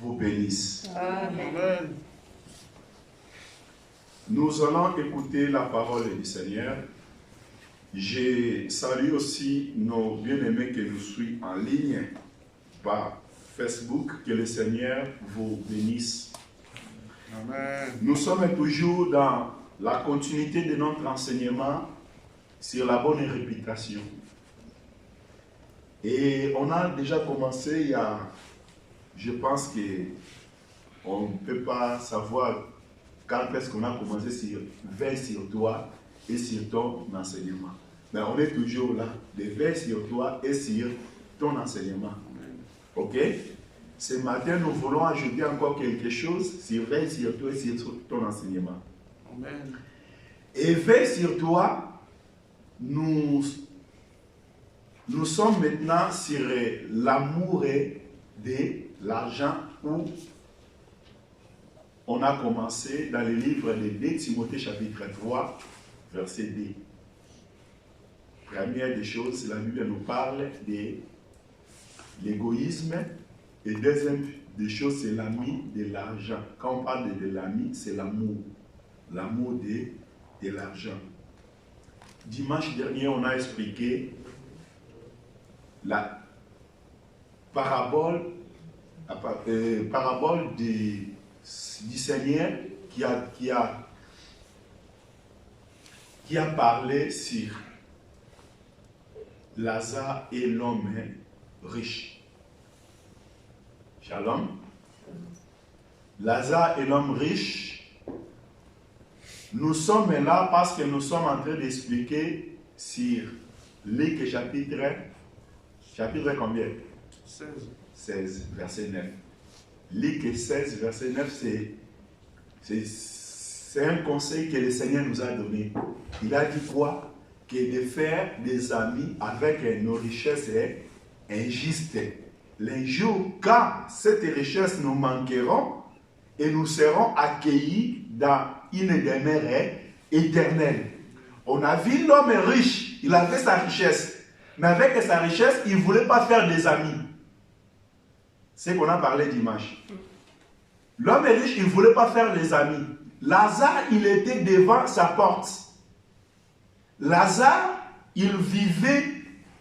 vous bénisse. Amen. Nous allons écouter la parole du Seigneur. Je salue aussi nos bien-aimés qui nous suivent en ligne par Facebook. Que le Seigneur vous bénisse. Amen. Nous sommes toujours dans la continuité de notre enseignement sur la bonne réputation. Et on a déjà commencé il y a, je pense qu'on ne peut pas savoir quand est-ce qu'on a commencé sur veille sur toi et sur ton enseignement. Mais on est toujours là, de veille sur toi et sur ton enseignement. Ok? Ce matin, nous voulons ajouter encore quelque chose sur veille sur toi et sur ton enseignement. Amen. Et veille sur toi, nous sommes maintenant sur l'amour de l'argent où on a commencé dans le livre de 2 Timothée chapitre 3, verset 2. Première des choses, la Bible nous parle de l'égoïsme et deuxième des choses, c'est l'ami de l'argent. Quand on parle de l'ami, c'est l'amour. L'amour de l'argent. Dimanche dernier, on a expliqué la parabole du Seigneur qui a parlé sur Lazare et l'homme riche. Shalom. Lazare et l'homme riche. Nous sommes là parce que nous sommes en train d'expliquer sur Luc chapitre combien? 16. 16, verset 9. Luc 16, verset 9, c'est un conseil que le Seigneur nous a donné. Il a dit quoi? Que de faire des amis avec nos richesses est injuste. Les jours, quand cette richesse nous manqueront et nous serons accueillis dans une demeure éternelle. On a vu l'homme riche, il avait sa richesse. Mais avec sa richesse, il ne voulait pas faire des amis. C'est ce qu'on a parlé dimanche. L'homme riche, il ne voulait pas faire des amis. Lazare, il était devant sa porte. Lazare, il vivait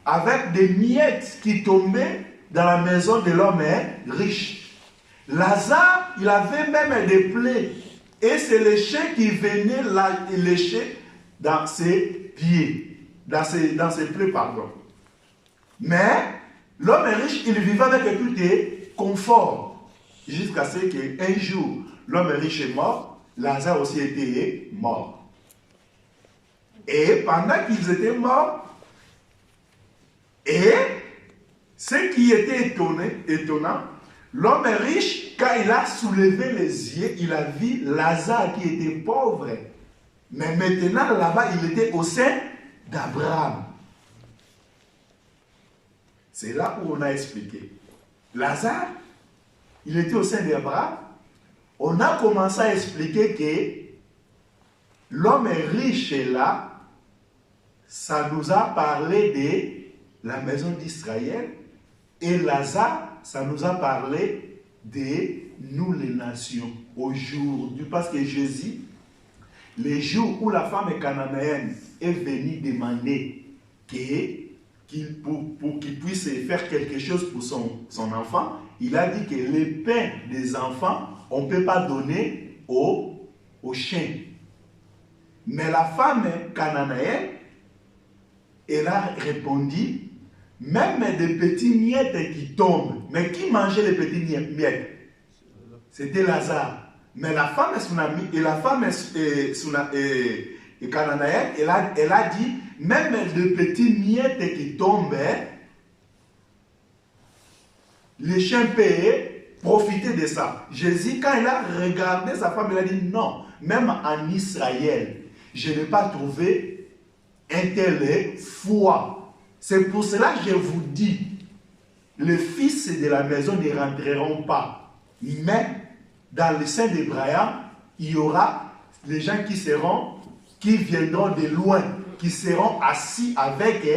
avec des miettes qui tombaient dans la maison de l'homme riche. Lazare, il avait même des plaies. Et c'est les chiens qui venaient lécher dans ses pieds. Dans ses plaies, pardon. Mais l'homme riche, il vivait avec tout et confort. Jusqu'à ce qu'un jour, l'homme riche est mort, Lazare aussi était mort. Et pendant qu'ils étaient morts, et ce qui était étonnant, l'homme riche, quand il a soulevé les yeux, il a vu Lazare qui était pauvre. Mais maintenant, là-bas, il était au sein d'Abraham. C'est là où on a expliqué. Lazare, il était au sein d'Abraham. On a commencé à expliquer que l'homme riche est là. Ça nous a parlé de la maison d'Israël. Et Lazare, ça nous a parlé de nous les nations. Aujourd'hui, parce que Jésus, les jours où la femme cananéenne est venue demander pour qu'il puisse faire quelque chose pour son enfant, il a dit que les pains des enfants, on ne peut pas donner aux chiens. Mais la femme cananéenne, elle a répondu, même des petits miettes qui tombent. Mais qui mangeait les petits miettes? C'était Lazare. Mais la femme cananéenne, elle a dit, même les petits miettes qui tombent, les chiens payaient, profitaient de ça. Jésus, quand il a regardé sa femme, il a dit non, même en Israël, je n'ai pas trouvé un tel foi. C'est pour cela que je vous dis, les fils de la maison ne rentreront pas. Mais dans le sein d'Abraham, il y aura les gens qui viendront de loin, qui seront assis avec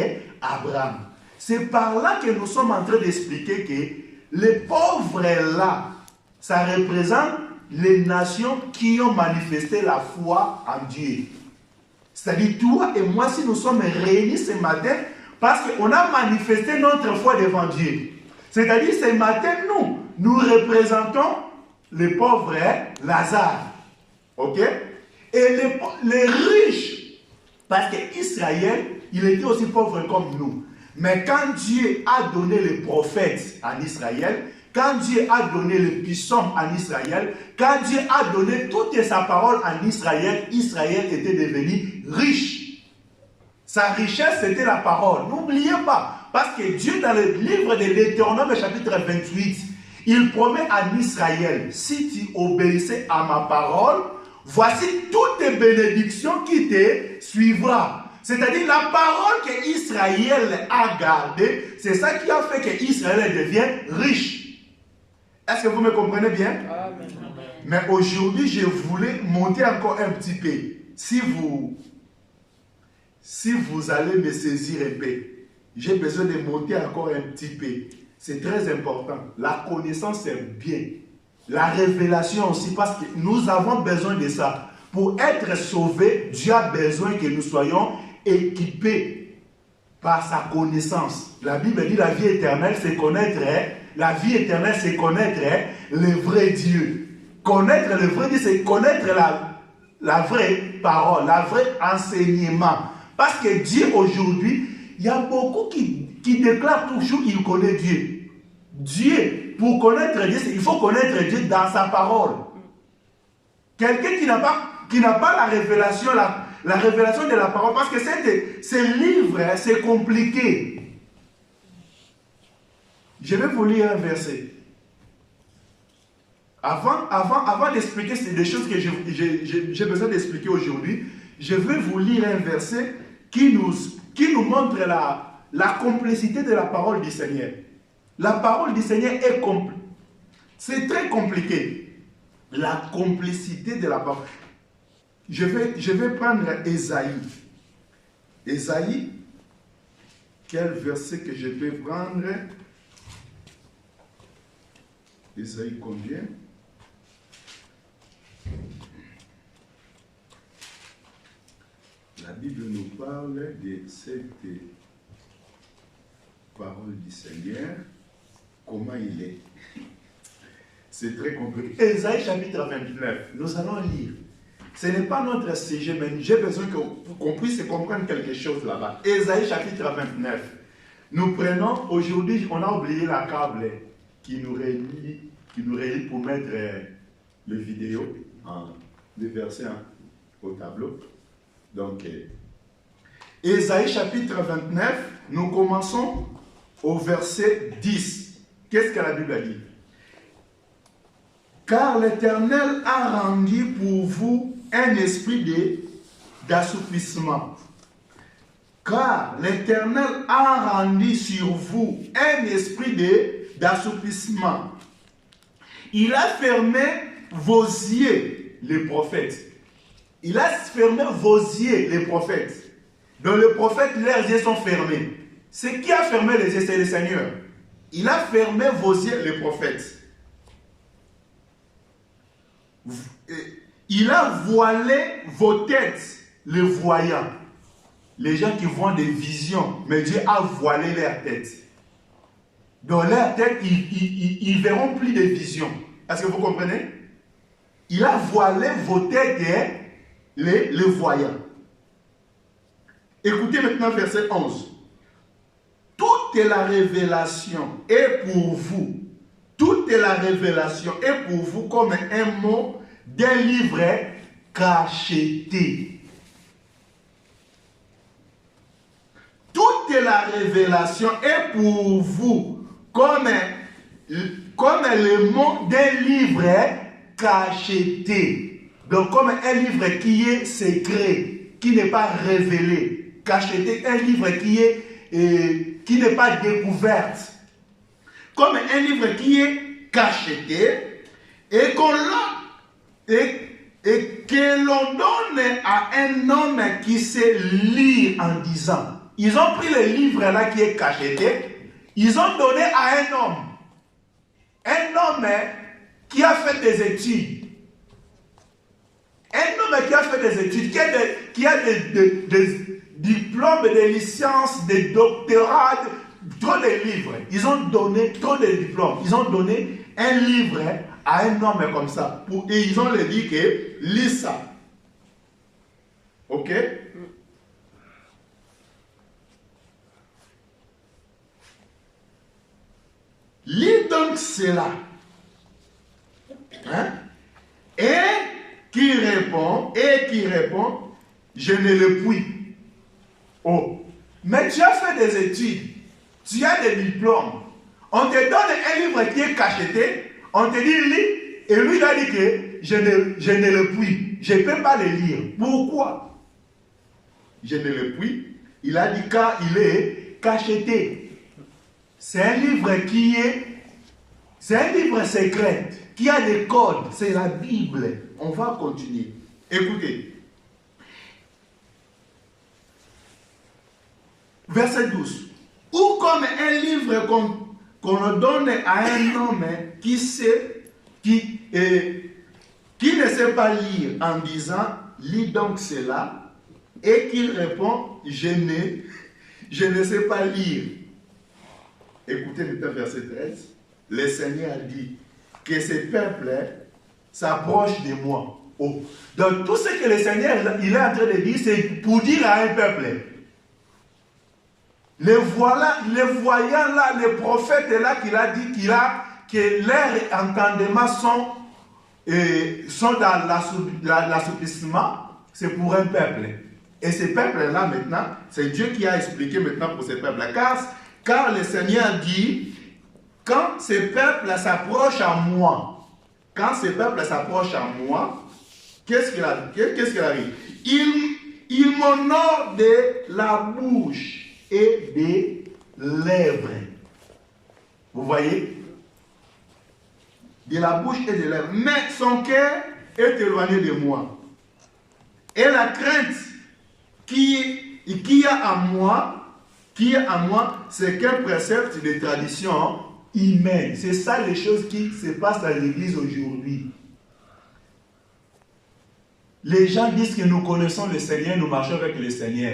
Abraham. C'est par là que nous sommes en train d'expliquer que les pauvres là, ça représente les nations qui ont manifesté la foi en Dieu. C'est-à-dire toi et moi, si nous sommes réunis ce matin, parce qu'on a manifesté notre foi devant Dieu. C'est-à-dire ce matin, nous représentons les pauvres, Lazare. Ok? Et les riches, parce qu'Israël, il était aussi pauvre comme nous. Mais quand Dieu a donné les prophètes en Israël, quand Dieu a donné les psaumes en Israël, quand Dieu a donné toute sa parole en Israël, Israël était devenu riche. Sa richesse, c'était la parole. N'oubliez pas, parce que Dieu, dans le livre de l'Éternome, chapitre 28, il promet à Israël, si tu obéissais à ma parole, voici toutes les bénédictions qui te suivront. C'est-à-dire la parole qu'Israël a gardée, c'est ça qui a fait qu'Israël devienne riche. Est-ce que vous me comprenez bien? Amen. Mais aujourd'hui, je voulais monter encore un petit peu. Si vous allez me saisir un peu, j'ai besoin de monter encore un petit peu. C'est très important. La connaissance, c'est bien. La révélation aussi, parce que nous avons besoin de ça. Pour être sauvés, Dieu a besoin que nous soyons équipés par sa connaissance. La Bible dit la vie éternelle, c'est connaître. La vie éternelle, c'est connaître le vrai Dieu. Connaître le vrai Dieu, c'est connaître la vraie parole, la vraie enseignement. Parce que Dieu, aujourd'hui, il y a beaucoup qui déclarent toujours qu'il connaît Dieu. Dieu, pour connaître Dieu, il faut connaître Dieu dans sa parole. Quelqu'un qui n'a pas la révélation, la révélation de la parole, parce que ce livre, c'est compliqué. Je vais vous lire un verset. Avant d'expliquer des choses que j'ai besoin d'expliquer aujourd'hui, je vais vous lire un verset qui nous montre la complicité de la parole du Seigneur. La parole du Seigneur est compliquée. C'est très compliqué. La complicité de la parole. Je vais prendre Ésaïe. Ésaïe, quel verset que je vais prendre? Ésaïe combien? La Bible nous parle de cette parole du Seigneur. Comment il est? C'est très compliqué. Ésaïe chapitre 29. Nous allons lire. Ce n'est pas notre sujet, mais j'ai besoin qu'on puisse comprendre quelque chose là-bas. Ésaïe chapitre 29. Nous prenons, aujourd'hui, on a oublié la câble qui nous réunit pour mettre le vidéo, le verset au tableau. Donc, Ésaïe chapitre 29, nous commençons au verset 10. Qu'est-ce que la Bible dit? Car l'Éternel a rendu pour vous un esprit d'assouplissement. Car l'Éternel a rendu sur vous un esprit d'assouplissement. Il a fermé vos yeux, les prophètes. Il a fermé vos yeux, les prophètes. Donc les prophètes, leurs yeux sont fermés. Ce qui a fermé les yeux, c'est le Seigneur. Il a fermé vos yeux, les prophètes. Il a voilé vos têtes, les voyants. Les gens qui voient des visions, mais Dieu a voilé leurs têtes. Dans leur tête, ils ne verront plus de visions. Est-ce que vous comprenez? Il a voilé vos têtes, les voyants. Écoutez maintenant verset 11. Toute la révélation est pour vous. Toute la révélation est pour vous comme un mot d'un livre cacheté. Toute la révélation est pour vous comme le mot d'un livre cacheté. Donc comme un livre qui est secret, qui n'est pas révélé. Cacheté, un livre qui n'est pas découverte. Comme un livre qui est cacheté et que l'on donne à un homme qui sait lire en disant. Ils ont pris le livre là qui est cacheté, ils ont donné à un homme qui a fait des études. Un homme qui a fait des études, qui a des diplômes, des licences, des doctorats, trop de livres. Ils ont donné trop de diplômes. Ils ont donné un livre à un homme comme ça. Et ils ont dit que lis ça. Ok? Lis donc cela. Hein? Et qui répond, je ne le puis. Oh, mais tu as fait des études, tu as des diplômes. On te donne un livre qui est cacheté, on te dit lis, et lui il a dit que je ne le puis, je ne peux pas le lire. Pourquoi? Je ne le puis. Il a dit car il est cacheté. C'est un livre c'est un livre secret, qui a des codes, c'est la Bible. On va continuer. Écoutez. Verset 12. Ou comme un livre qu'on donne à un homme qui ne sait pas lire en disant, lis donc cela, et qu'il répond, je ne sais pas lire. Écoutez le verset 13. Le Seigneur dit que ce peuple s'approche de moi. Oh. Donc tout ce que le Seigneur il est en train de dire, c'est pour dire à un peuple. Les voyants là, les prophètes là qu'il a dit que leurs entendements sont dans l'assouplissement, c'est pour un peuple. Et ce peuple-là maintenant, c'est Dieu qui a expliqué maintenant pour ce peuple. Car le Seigneur dit, quand ce peuple s'approche à moi, qu'est-ce qu'il arrive? Il m'honore de la bouche et des lèvres. Vous voyez? De la bouche et des lèvres. Mais son cœur est éloigné de moi. Et la crainte qui y a à moi, c'est qu'un précepte de tradition humaine. C'est ça les choses qui se passent dans l'église aujourd'hui. Les gens disent que nous connaissons le Seigneur, nous marchons avec le Seigneur.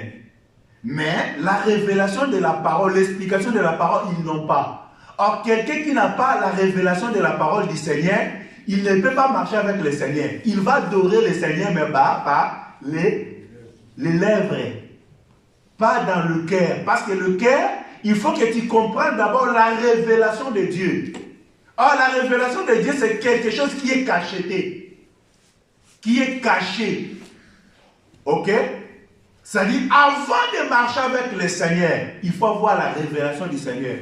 Mais la révélation de la parole, l'explication de la parole, ils n'ont pas. Or, quelqu'un qui n'a pas la révélation de la parole du Seigneur, il ne peut pas marcher avec le Seigneur. Il va adorer le Seigneur, mais par les lèvres. Pas dans le cœur. Parce que le cœur, il faut que tu comprennes d'abord la révélation de Dieu. Or, la révélation de Dieu, c'est quelque chose qui est cacheté. Qui est caché. Ok? C'est-à-dire, avant de marcher avec le Seigneur, il faut avoir la révélation du Seigneur.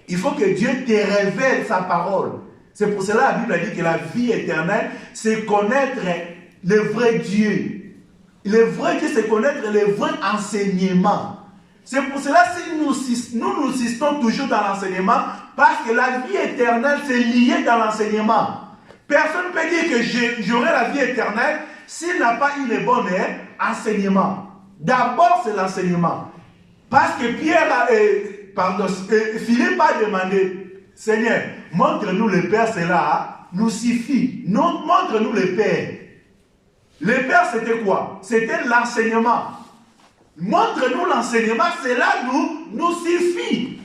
Il faut que Dieu te révèle sa parole. C'est pour cela que la Bible a dit que la vie éternelle, c'est connaître le vrai Dieu. Le vrai Dieu, c'est connaître le vrai enseignement. C'est pour cela que nous insistons toujours dans l'enseignement, parce que la vie éternelle, c'est lié dans l'enseignement. Personne ne peut dire que j'aurai la vie éternelle s'il n'a pas eu le bon enseignement. D'abord, c'est l'enseignement. Parce que Philippe a demandé, Seigneur, montre-nous le Père, cela nous suffit. Montre-nous le Père. Le Père, c'était quoi? C'était l'enseignement. Montre-nous l'enseignement, cela nous suffit.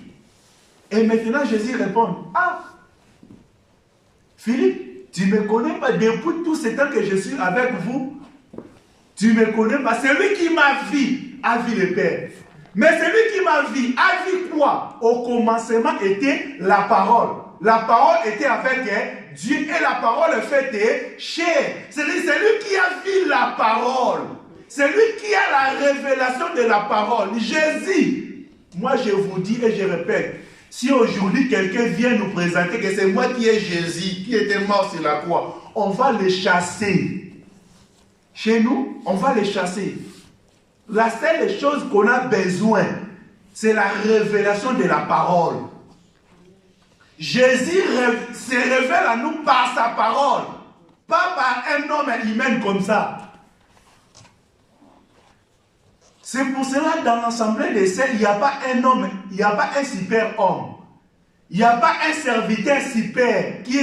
Et maintenant, Jésus répond, Philippe, tu ne me connais pas depuis tout ce temps que je suis avec vous. Tu ne me connais pas. Celui qui m'a vu a vu le Père. Mais celui qui m'a vu a vu quoi? Au commencement était la parole. La parole était avec Dieu et la parole fait chair. C'est lui qui a vu la parole. C'est lui qui a la révélation de la parole. Jésus. Moi je vous dis et je répète. Si aujourd'hui quelqu'un vient nous présenter que c'est moi qui est Jésus, qui était mort sur la croix, on va le chasser. Chez nous, on va les chasser. La seule chose qu'on a besoin, c'est la révélation de la parole. Jésus se révèle à nous par sa parole, pas par un homme humain comme ça. C'est pour cela que dans l'assemblée des saints, il n'y a pas un homme, il n'y a pas un super homme. Il n'y a pas un serviteur super qui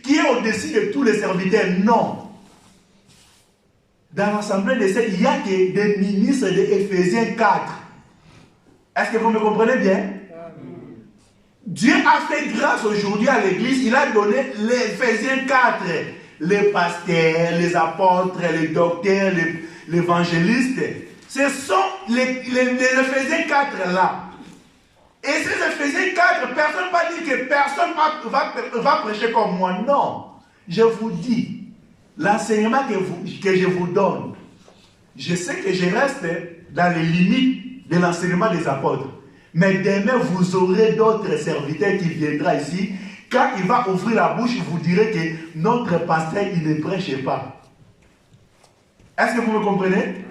qui est au-dessus de tous les serviteurs. Non. Dans l'assemblée des saints, il n'y a que des ministres de Éphésiens 4. Est-ce que vous me comprenez bien? Dieu a fait grâce aujourd'hui à l'église. Il a donné les Éphésiens 4. Les pasteurs, les apôtres, les docteurs, les évangélistes. Ce sont les Éphésiens 4 là. Et ces Éphésiens 4, personne ne va dire que personne va prêcher comme moi. Non. Je vous dis, l'enseignement que je vous donne, je sais que je reste dans les limites de l'enseignement des apôtres. Mais demain, vous aurez d'autres serviteurs qui viendront ici. Quand il va ouvrir la bouche, vous direz que notre pasteur, il ne prêche pas. Est-ce que vous me comprenez?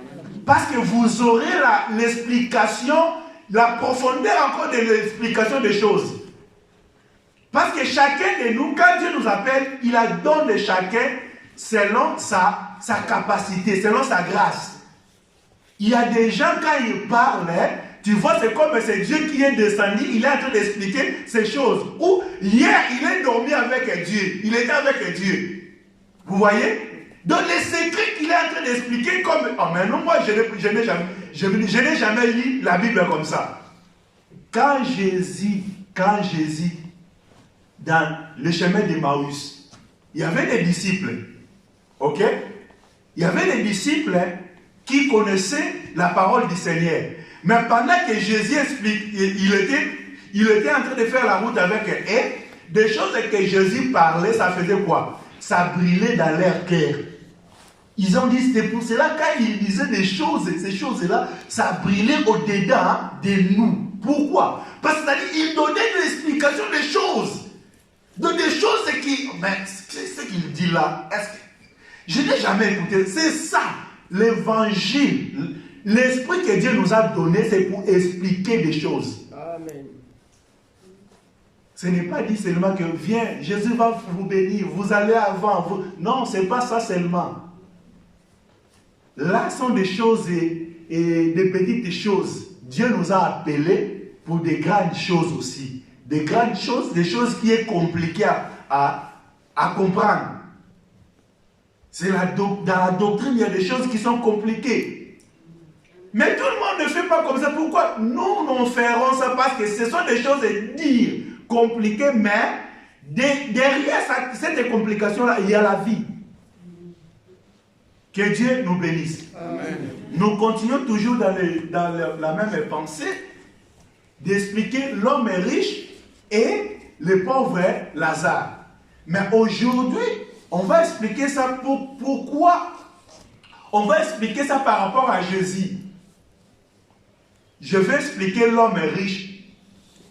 Parce que vous aurez l'explication, la profondeur encore de l'explication des choses. Parce que chacun de nous, quand Dieu nous appelle, il a donné chacun selon sa capacité, selon sa grâce. Il y a des gens, quand ils parlent, tu vois, c'est comme c'est Dieu qui est descendu, il est en train d'expliquer ces choses. Ou hier, il est dormi avec Dieu, il était avec Dieu. Vous voyez? Donc les secrets qu'il est en train d'expliquer comme... Oh mais non, moi je n'ai jamais lu la Bible comme ça. Quand Jésus, dans le chemin d'Emmaüs, il y avait des disciples. Ok? Il y avait des disciples qui connaissaient la parole du Seigneur. Mais pendant que Jésus explique, il était en train de faire la route avec eux. Et des choses que Jésus parlait, ça faisait quoi? Ça brillait dans leur cœur. Ils ont dit, c'est pour cela quand il disait des choses, ces choses-là, ça brillait au-dedans de nous. Pourquoi? Parce qu'il donnait de l'explication des choses. Donc des choses qui... Mais c'est ce qu'il dit là. Je n'ai jamais écouté. C'est ça, l'évangile. L'esprit que Dieu nous a donné, c'est pour expliquer des choses. Amen. Ce n'est pas dit seulement que viens, Jésus va vous bénir, vous allez avant. Non, ce n'est pas ça seulement. Là sont des choses et des petites choses. Dieu nous a appelés pour des grandes choses aussi. Des grandes choses, des choses qui sont compliquées à comprendre. Dans la doctrine, il y a des choses qui sont compliquées. Mais tout le monde ne fait pas comme ça. Pourquoi? Nous ferons ça parce que ce sont des choses à dire compliquées, mais derrière cette complication-là, il y a la vie. Que Dieu nous bénisse. Amen. Nous continuons toujours dans la même pensée d'expliquer l'homme est riche et le pauvre est Lazare. Mais aujourd'hui, on va expliquer ça pourquoi. On va expliquer ça par rapport à Jésus. Je vais expliquer l'homme est riche.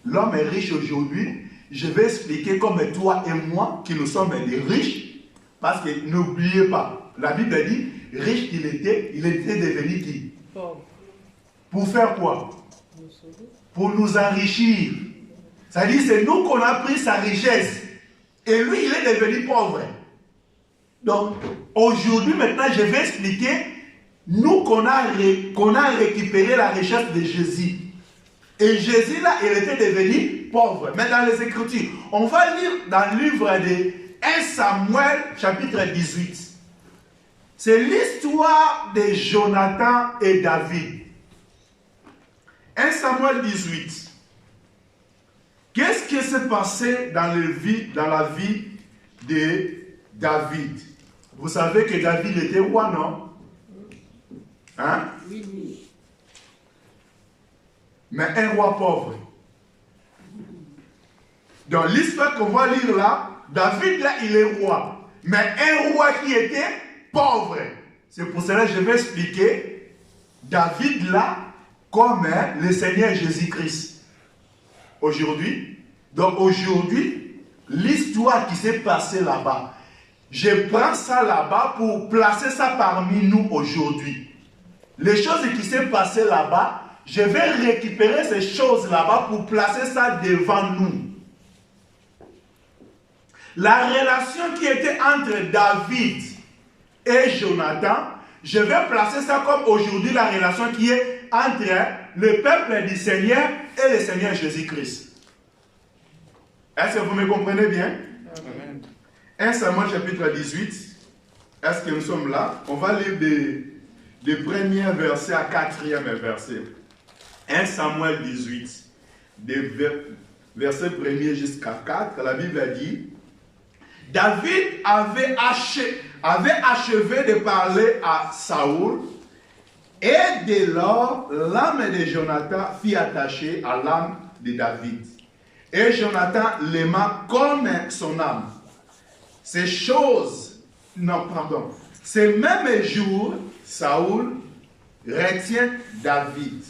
L'homme est riche aujourd'hui. Je vais expliquer comme toi et moi, qui nous sommes des riches. Parce que n'oubliez pas, la Bible dit, riche qu'il était, il était devenu qui? Pauvre. Pour faire quoi? Pour nous enrichir. C'est-à-dire, c'est nous qu'on a pris sa richesse. Et lui, il est devenu pauvre. Donc, aujourd'hui, maintenant, je vais expliquer, nous qu'on a récupéré la richesse de Jésus. Et Jésus, là, il était devenu pauvre. Mais dans les Écritures, on va lire dans le livre de 1 Samuel, chapitre 18. C'est l'histoire de Jonathan et David. 1 Samuel 18. Qu'est-ce qui s'est passé dans la vie de David? Vous savez que David était roi, non? Hein? Oui. Mais un roi pauvre. Dans l'histoire qu'on va lire là, David là, il est roi. Mais un roi qui était pauvre. C'est pour cela que je vais expliquer David là comme le Seigneur Jésus-Christ. Aujourd'hui. Donc aujourd'hui, l'histoire qui s'est passée là-bas, je prends ça là-bas pour placer ça parmi nous aujourd'hui. Les choses qui s'est passées là-bas, je vais récupérer ces choses là-bas pour placer ça devant nous. La relation qui était entre David et Jonathan, je vais placer ça comme aujourd'hui la relation qui est entre le peuple du Seigneur et le Seigneur Jésus-Christ. Est-ce que vous me comprenez bien? Amen. 1 Samuel chapitre 18. Est-ce que nous sommes là? On va lire des premiers versets à 4e verset. 1 Samuel 18, des versets 1er jusqu'à 4. La Bible a dit, David avait achevé de parler à Saoul, et dès lors, l'âme de Jonathan fut attachée à l'âme de David. Et Jonathan l'aima comme son âme. Ces mêmes jours, Saoul retient David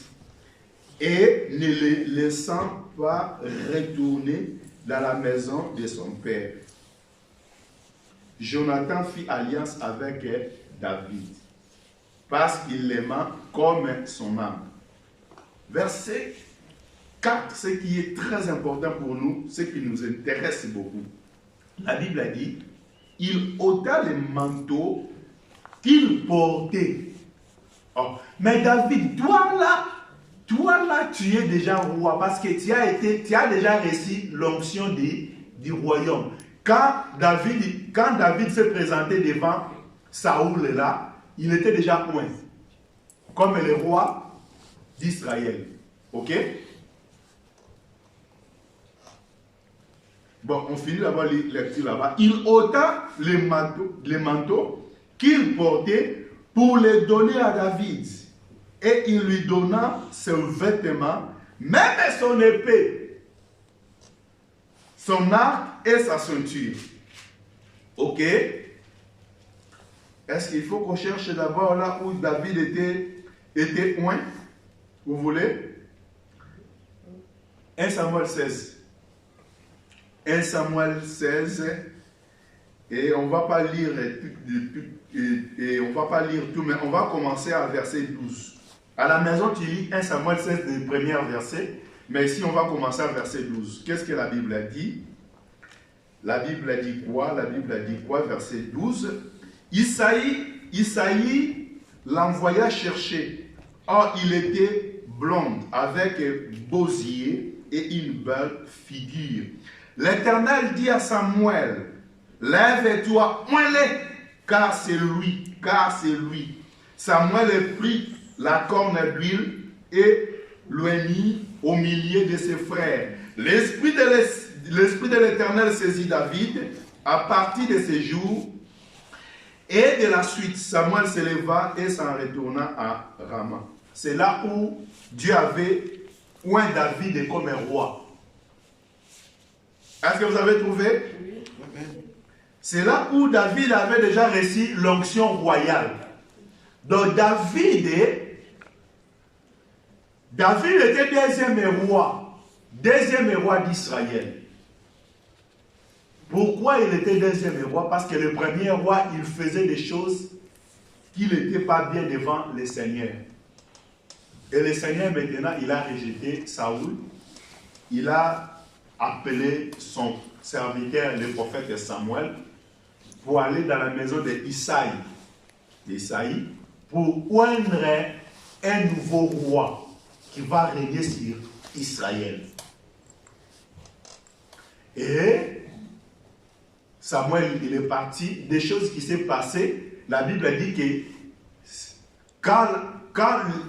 et ne le laissant pas retourner dans la maison de son père. Jonathan fit alliance avec David parce qu'il l'aima comme son âme. Verset 4, ce qui est très important pour nous, ce qui nous intéresse beaucoup. La Bible a dit, il ôta le manteau qu'il portait. Oh. Mais David, toi là, tu es déjà roi parce que tu as déjà reçu l'onction du royaume. Quand David s'est présenté devant Saoul là, il était déjà oint, comme le roi d'Israël. Ok? Bon, on finit d'abord les lectures là-bas. Il ôta les manteaux qu'il portait pour les donner à David. Et il lui donna ses vêtements, même son épée, son arc et sa ceinture. Ok? Est-ce qu'il faut qu'on cherche d'abord là où David était oint? Vous voulez? 1 Samuel 16. 1 Samuel 16. Et on ne va pas lire tout, mais on va commencer à verset 12. À la maison, tu lis 1 Samuel 16, le premier verset. Mais ici, on va commencer à verset 12. Qu'est-ce que la Bible a dit? La Bible a dit quoi? La Bible a dit quoi? Verset 12. Isaïe l'envoya chercher. Or, il était blond, avec beaux yeux et une belle figure. L'Éternel dit à Samuel, lève-toi, oins-le, car c'est lui, Samuel prit la corne d'huile et le mit au milieu de ses frères. L'esprit de l'Éternel saisit David à partir de ces jours. Et de la suite, Samuel se leva et s'en retourna à Rama. C'est là où Dieu avait oint David comme un roi. Est-ce que vous avez trouvé? Oui. C'est là où David avait déjà reçu l'onction royale. Donc David était deuxième roi d'Israël. Pourquoi il était deuxième roi? Parce que le premier roi, il faisait des choses qui n'étaient pas bien devant le Seigneur. Et le Seigneur, maintenant, il a rejeté Saoul. Il a appelé son serviteur, le prophète Samuel, pour aller dans la maison d'Isaïe, pour oindre un nouveau roi qui va régner sur Israël. Et Samuel, il est parti, des choses qui s'est passées. La Bible a dit que quand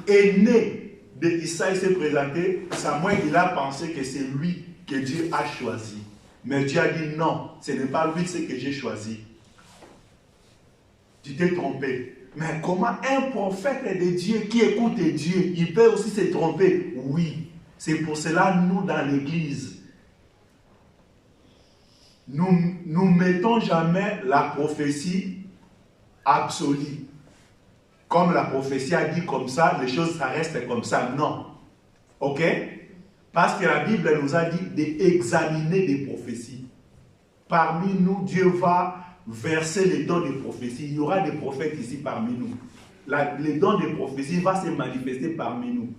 l'aîné d'Isaïe s'est présenté, Samuel, il a pensé que c'est lui que Dieu a choisi. Mais Dieu a dit non, ce n'est pas lui, c'est que j'ai choisi. Tu t'es trompé. Mais comment un prophète de Dieu qui écoute Dieu, il peut aussi se tromper? Oui, c'est pour cela nous dans l'église, nous mettons jamais la prophétie absolue. Comme la prophétie a dit comme ça, les choses ça reste comme ça. Non. Ok? Parce que la Bible nous a dit d'examiner des prophéties. Parmi nous, Dieu va verser les dons de prophétie. Il y aura des prophètes ici parmi nous. Les dons de prophétie vont se manifester parmi nous.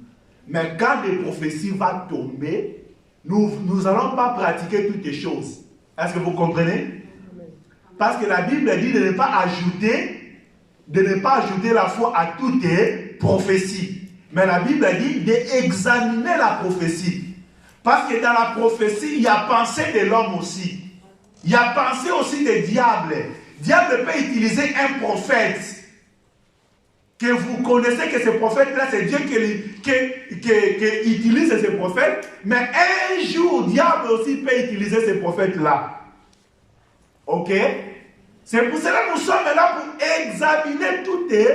Mais quand des prophéties vont tomber, nous n'allons pas pratiquer toutes les choses. Est-ce que vous comprenez? Parce que la Bible dit de ne pas ajouter la foi à toutes les prophéties. Mais la Bible dit d'examiner la prophétie. Parce que dans la prophétie, il y a pensée de l'homme aussi. Il y a pensé aussi des diables. Diable peut utiliser un prophète que vous connaissez que ce prophète-là, c'est Dieu qui utilise ce prophète. Mais un jour, diable aussi peut utiliser ce prophète-là. Ok? C'est pour cela que nous sommes là pour examiner toutes les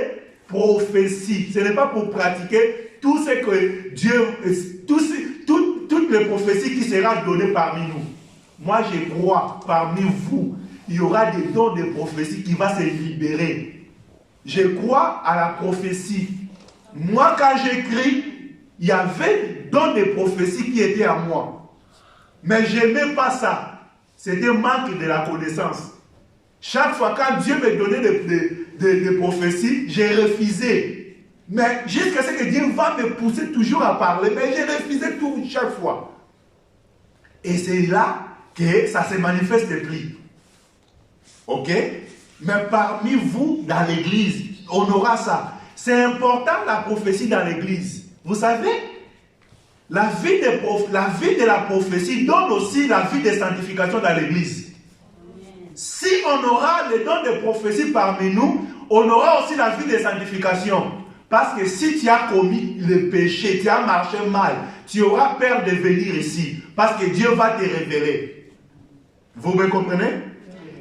prophéties. Ce n'est pas pour pratiquer tout ce que Dieu, toutes les prophéties qui seront données parmi nous. Moi, je crois, parmi vous, il y aura des dons de prophétie qui vont se libérer. Je crois à la prophétie. Moi, quand j'écris, il y avait dons de prophétie qui étaient à moi. Mais je n'aimais pas ça. C'était manque de la connaissance. Chaque fois quand Dieu me donnait des prophéties, j'ai refusé. Mais jusqu'à ce que Dieu va me pousser toujours à parler, mais j'ai refusé tout chaque fois. Et c'est là que ça se manifeste plus. Ok? Mais parmi vous, dans l'église, on aura ça. C'est important la prophétie dans l'église. Vous savez, la vie de la prophétie donne aussi la vie de sanctification dans l'église. Si on aura les dons de prophétie parmi nous, on aura aussi la vie de sanctification. Parce que si tu as commis le péché, tu as marché mal, tu auras peur de venir ici. Parce que Dieu va te révéler. Vous me comprenez?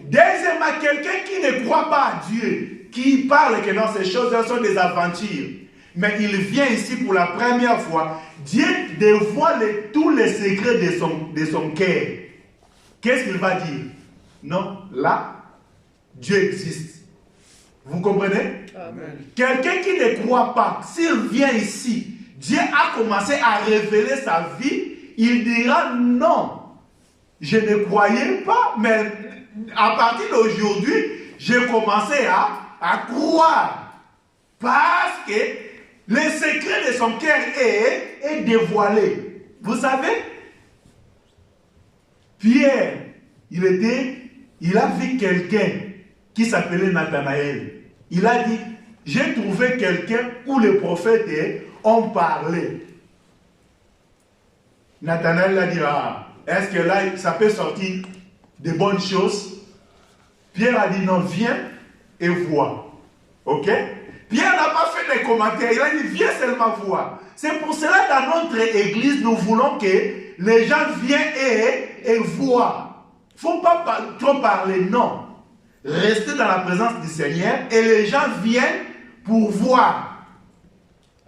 Deuxièmement, quelqu'un qui ne croit pas à Dieu, qui parle que dans ces choses-là sont des aventures, mais il vient ici pour la première fois, Dieu dévoile tous les secrets de son cœur. Qu'est-ce qu'il va dire? Non, là, Dieu existe. Vous comprenez? Amen. Quelqu'un qui ne croit pas, s'il vient ici, Dieu a commencé à révéler sa vie, il dira non. Je ne croyais pas, mais à partir d'aujourd'hui, j'ai commencé à croire. Parce que le secret de son cœur est dévoilé. Vous savez, Pierre, il a vu quelqu'un qui s'appelait Nathanaël. Il a dit, j'ai trouvé quelqu'un où les prophètes ont parlé. Nathanaël a dit, est-ce que là, ça peut sortir de bonnes choses? Pierre a dit, non, viens et vois. Ok? Pierre n'a pas fait des commentaires, il a dit, viens seulement voir. C'est pour cela, dans notre église, nous voulons que les gens viennent et voient. Il ne faut pas trop parler, non. Restez dans la présence du Seigneur et les gens viennent pour voir.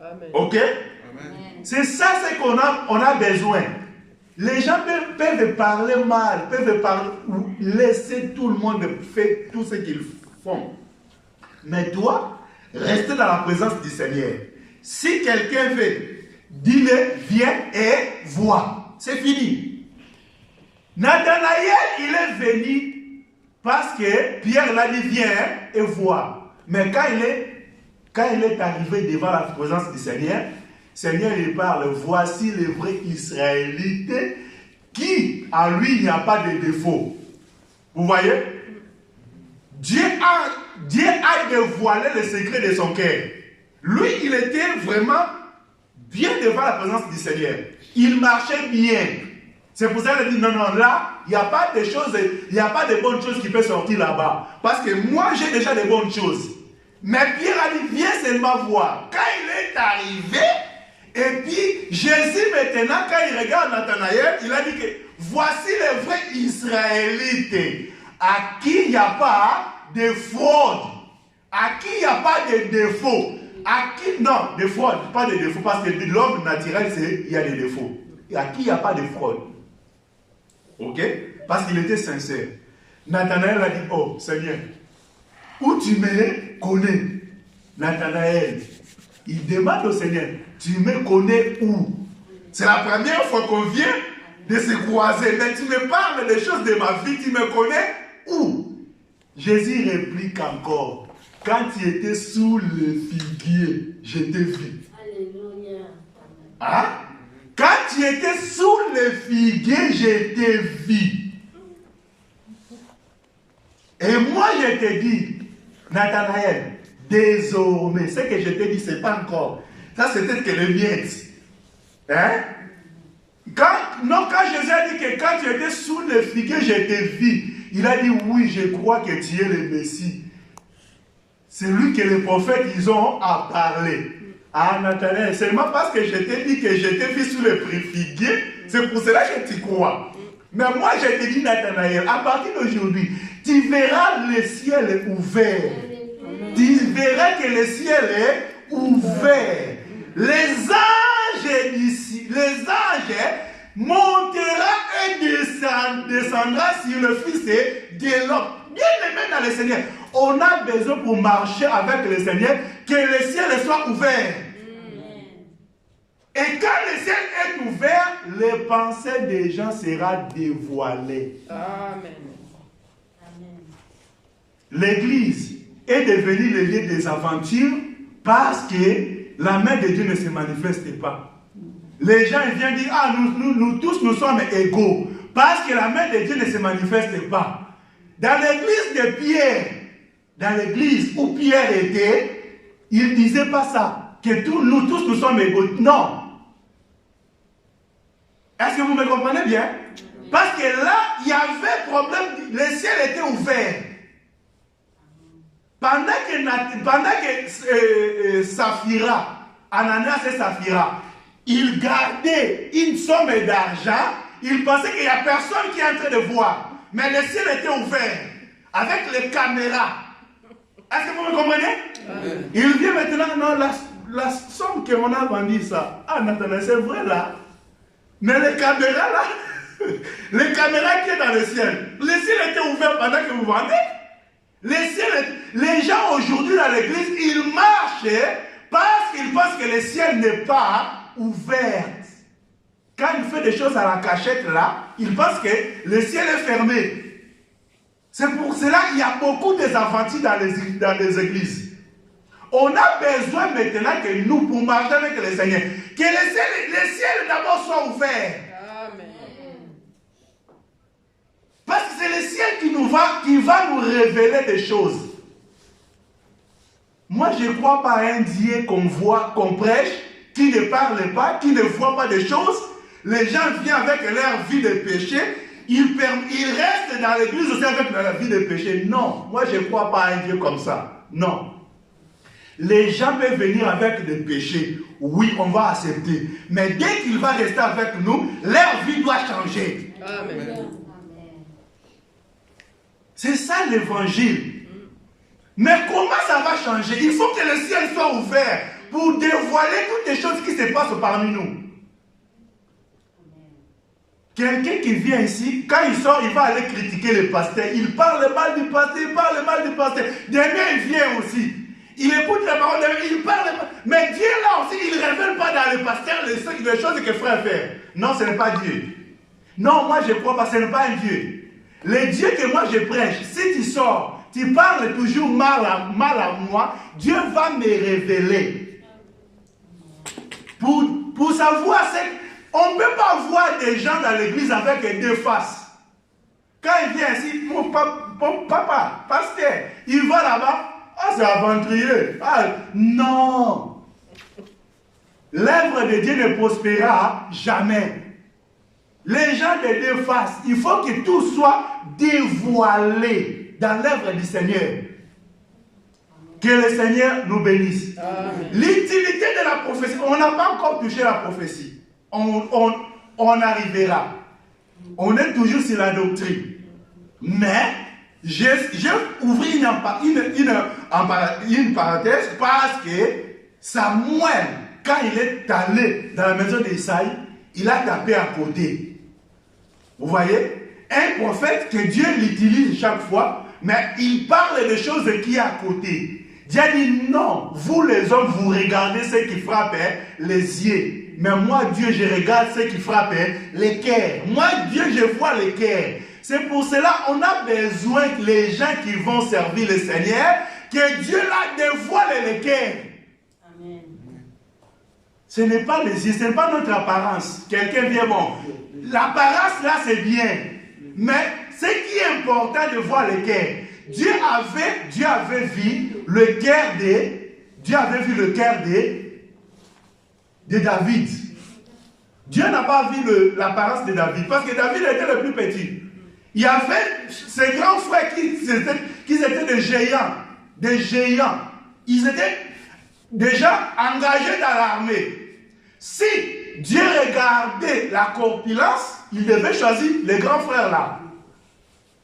Amen. Ok? Amen. C'est ça ce qu'on a besoin. Les gens peuvent parler mal, peuvent parler, laisser tout le monde faire tout ce qu'ils font. Mais toi, restez dans la présence du Seigneur. Si quelqu'un veut, dis-le, viens et vois. C'est fini. Nathanaël, il est venu parce que Pierre l'a dit, viens et vois. Mais quand il est arrivé devant la présence du Seigneur, Seigneur, il parle, voici le vrai Israélite qui, en lui, il n'y a pas de défaut. Vous voyez? Dieu a dévoilé le secret de son cœur. Lui, il était vraiment bien devant la présence du Seigneur. Il marchait bien. C'est pour ça qu'il a dit, non, là, il n'y a pas de choses, il n'y a pas de bonnes choses qui peuvent sortir là-bas. Parce que moi, j'ai déjà de bonnes choses. Mais Pierre a dit, viens seulement voir. Quand il est arrivé, et puis Jésus maintenant, quand il regarde Nathanaël, il a dit que voici le vrai Israélite à qui il n'y a pas de fraude, à qui il n'y a pas de défaut, à qui, non, de fraude, pas de défaut, parce que l'homme naturel, il y a des défauts. Et à qui il n'y a pas de fraude. Ok? Parce qu'il était sincère. Nathanaël a dit, oh Seigneur, où tu me connais? Nathanaël, il demande au Seigneur, tu me connais où? C'est la première fois qu'on vient de se croiser, mais tu me parles des choses de ma vie, tu me connais où? Jésus réplique encore, quand tu étais sous le figuier, je t'ai vu. Alléluia. Hein? Quand tu étais sous le figuier, je t'ai vu. Et moi, je te dis, Nathanaël, désormais, ce que je t'ai dit, ce n'est pas encore. Ça, c'est peut-être que le miettes. Hein? Quand Jésus a dit que quand tu étais sous le figuier, je t'ai vu. Il a dit oui, je crois que tu es le Messie. C'est lui que les prophètes, ils ont à parler. Ah, Nathanaël, seulement parce que je t'ai dit que je t'ai vu sous le figuier, c'est pour cela que tu crois. Mais moi, je te dis, Nathanaël, à partir d'aujourd'hui, tu verras le ciel ouvert. Tu verras que le ciel est ouvert. Les anges d'ici, les anges montera et descendra sur le Fils de l'homme. Bien aimé dans le Seigneur, on a besoin pour marcher avec le Seigneur que le ciel soit ouvert. Et quand le ciel est ouvert, les pensées des gens seront dévoilées. Amen. L'église est devenue le lieu des aventures parce que la main de Dieu ne se manifeste pas. Les gens viennent dire, ah, nous tous, nous sommes égaux. Parce que la main de Dieu ne se manifeste pas. Dans l'église de Pierre, dans l'église où Pierre était, il ne disait pas ça. Que nous tous, nous sommes égaux. Non. Est-ce que vous me comprenez bien? Parce que là, il y avait problème. Le ciel était ouvert. Pendant que Saphira, Ananias et Saphira, ils gardaient une somme d'argent, ils pensaient qu'il n'y a personne qui est en train de voir. Mais le ciel était ouvert, avec les caméras. Est-ce que vous me comprenez? Il vient maintenant, non, la somme qu'on a vendue, ça. Ah, Nathanaël, c'est vrai là. Mais les caméras là, les caméras qui sont dans le ciel était ouvert pendant que vous vendez. Les gens aujourd'hui dans l'église, ils marchent parce qu'ils pensent que le ciel n'est pas ouvert. Quand il fait des choses à la cachette là, ils pensent que le ciel est fermé. C'est pour cela qu'il y a beaucoup de aventures dans les églises. On a besoin maintenant que nous, pour marcher avec le Seigneur, que le ciel d'abord soit ouvert. Amen. Parce que c'est le ciel qui va nous révéler des choses. Moi, je ne crois pas à un Dieu qu'on prêche, qui ne parle pas, qui ne voit pas des choses. Les gens viennent avec leur vie de péché. Ils restent dans l'église aussi avec leur vie de péché. Non, moi, je ne crois pas à un Dieu comme ça. Non. Les gens peuvent venir avec des péchés. Oui, on va accepter. Mais dès qu'ils vont rester avec nous, leur vie doit changer. Amen. C'est ça l'évangile. Mais comment ça va changer? Il faut que le ciel soit ouvert pour dévoiler toutes les choses qui se passent parmi nous. Quelqu'un qui vient ici, quand il sort, il va aller critiquer le pasteur. Il parle mal du pasteur, il parle mal du pasteur. Demain, il vient aussi. Il écoute la parole de Dieu, il parle. Mais Dieu là aussi, il ne révèle pas dans le pasteur les choses que frère fait. Non, ce n'est pas Dieu. Non, moi je crois pas, ce n'est pas un Dieu. Le Dieu que moi je prêche, si tu sors, tu parles toujours mal à moi, Dieu va me révéler. Pour savoir, on ne peut pas voir des gens dans l'église avec deux faces. Quand il vient ici, mon papa, pasteur, il va là-bas. Ah, c'est aventurier. Ah, non. L'œuvre de Dieu ne prospérera jamais. Les gens de deux faces, il faut que tout soit dévoilé dans l'œuvre du Seigneur. Que le Seigneur nous bénisse. L'utilité de la prophétie, on n'a pas encore touché la prophétie. On arrivera. On est toujours sur la doctrine. Mais, j'ai ouvert une parenthèse parce que Samuel, quand il est allé dans la maison d'Isaïe, il a tapé à côté. Vous voyez? Un prophète que Dieu l'utilise chaque fois, mais il parle de choses qui est à côté. Dieu a dit non, vous les hommes, vous regardez ce qui frappe les yeux. Mais moi, Dieu, je regarde ce qui frappe les cœurs. Moi, Dieu, je vois les cœurs. C'est pour cela qu'on a besoin que les gens qui vont servir le Seigneur, que Dieu là dévoile les cœurs. Amen. Ce n'est pas les yeux, ce n'est pas notre apparence. Quelqu'un vient, bon, l'apparence là c'est bien. Mais ce qui est important de voir le cœur. Dieu avait vu le cœur de David. Dieu n'a pas vu l'apparence de David, parce que David était le plus petit. Il y avait ses grands frères qui étaient des géants. Des géants. Ils étaient déjà engagés dans l'armée. Si Dieu regardait la corpulence, il devait choisir les grands frères là.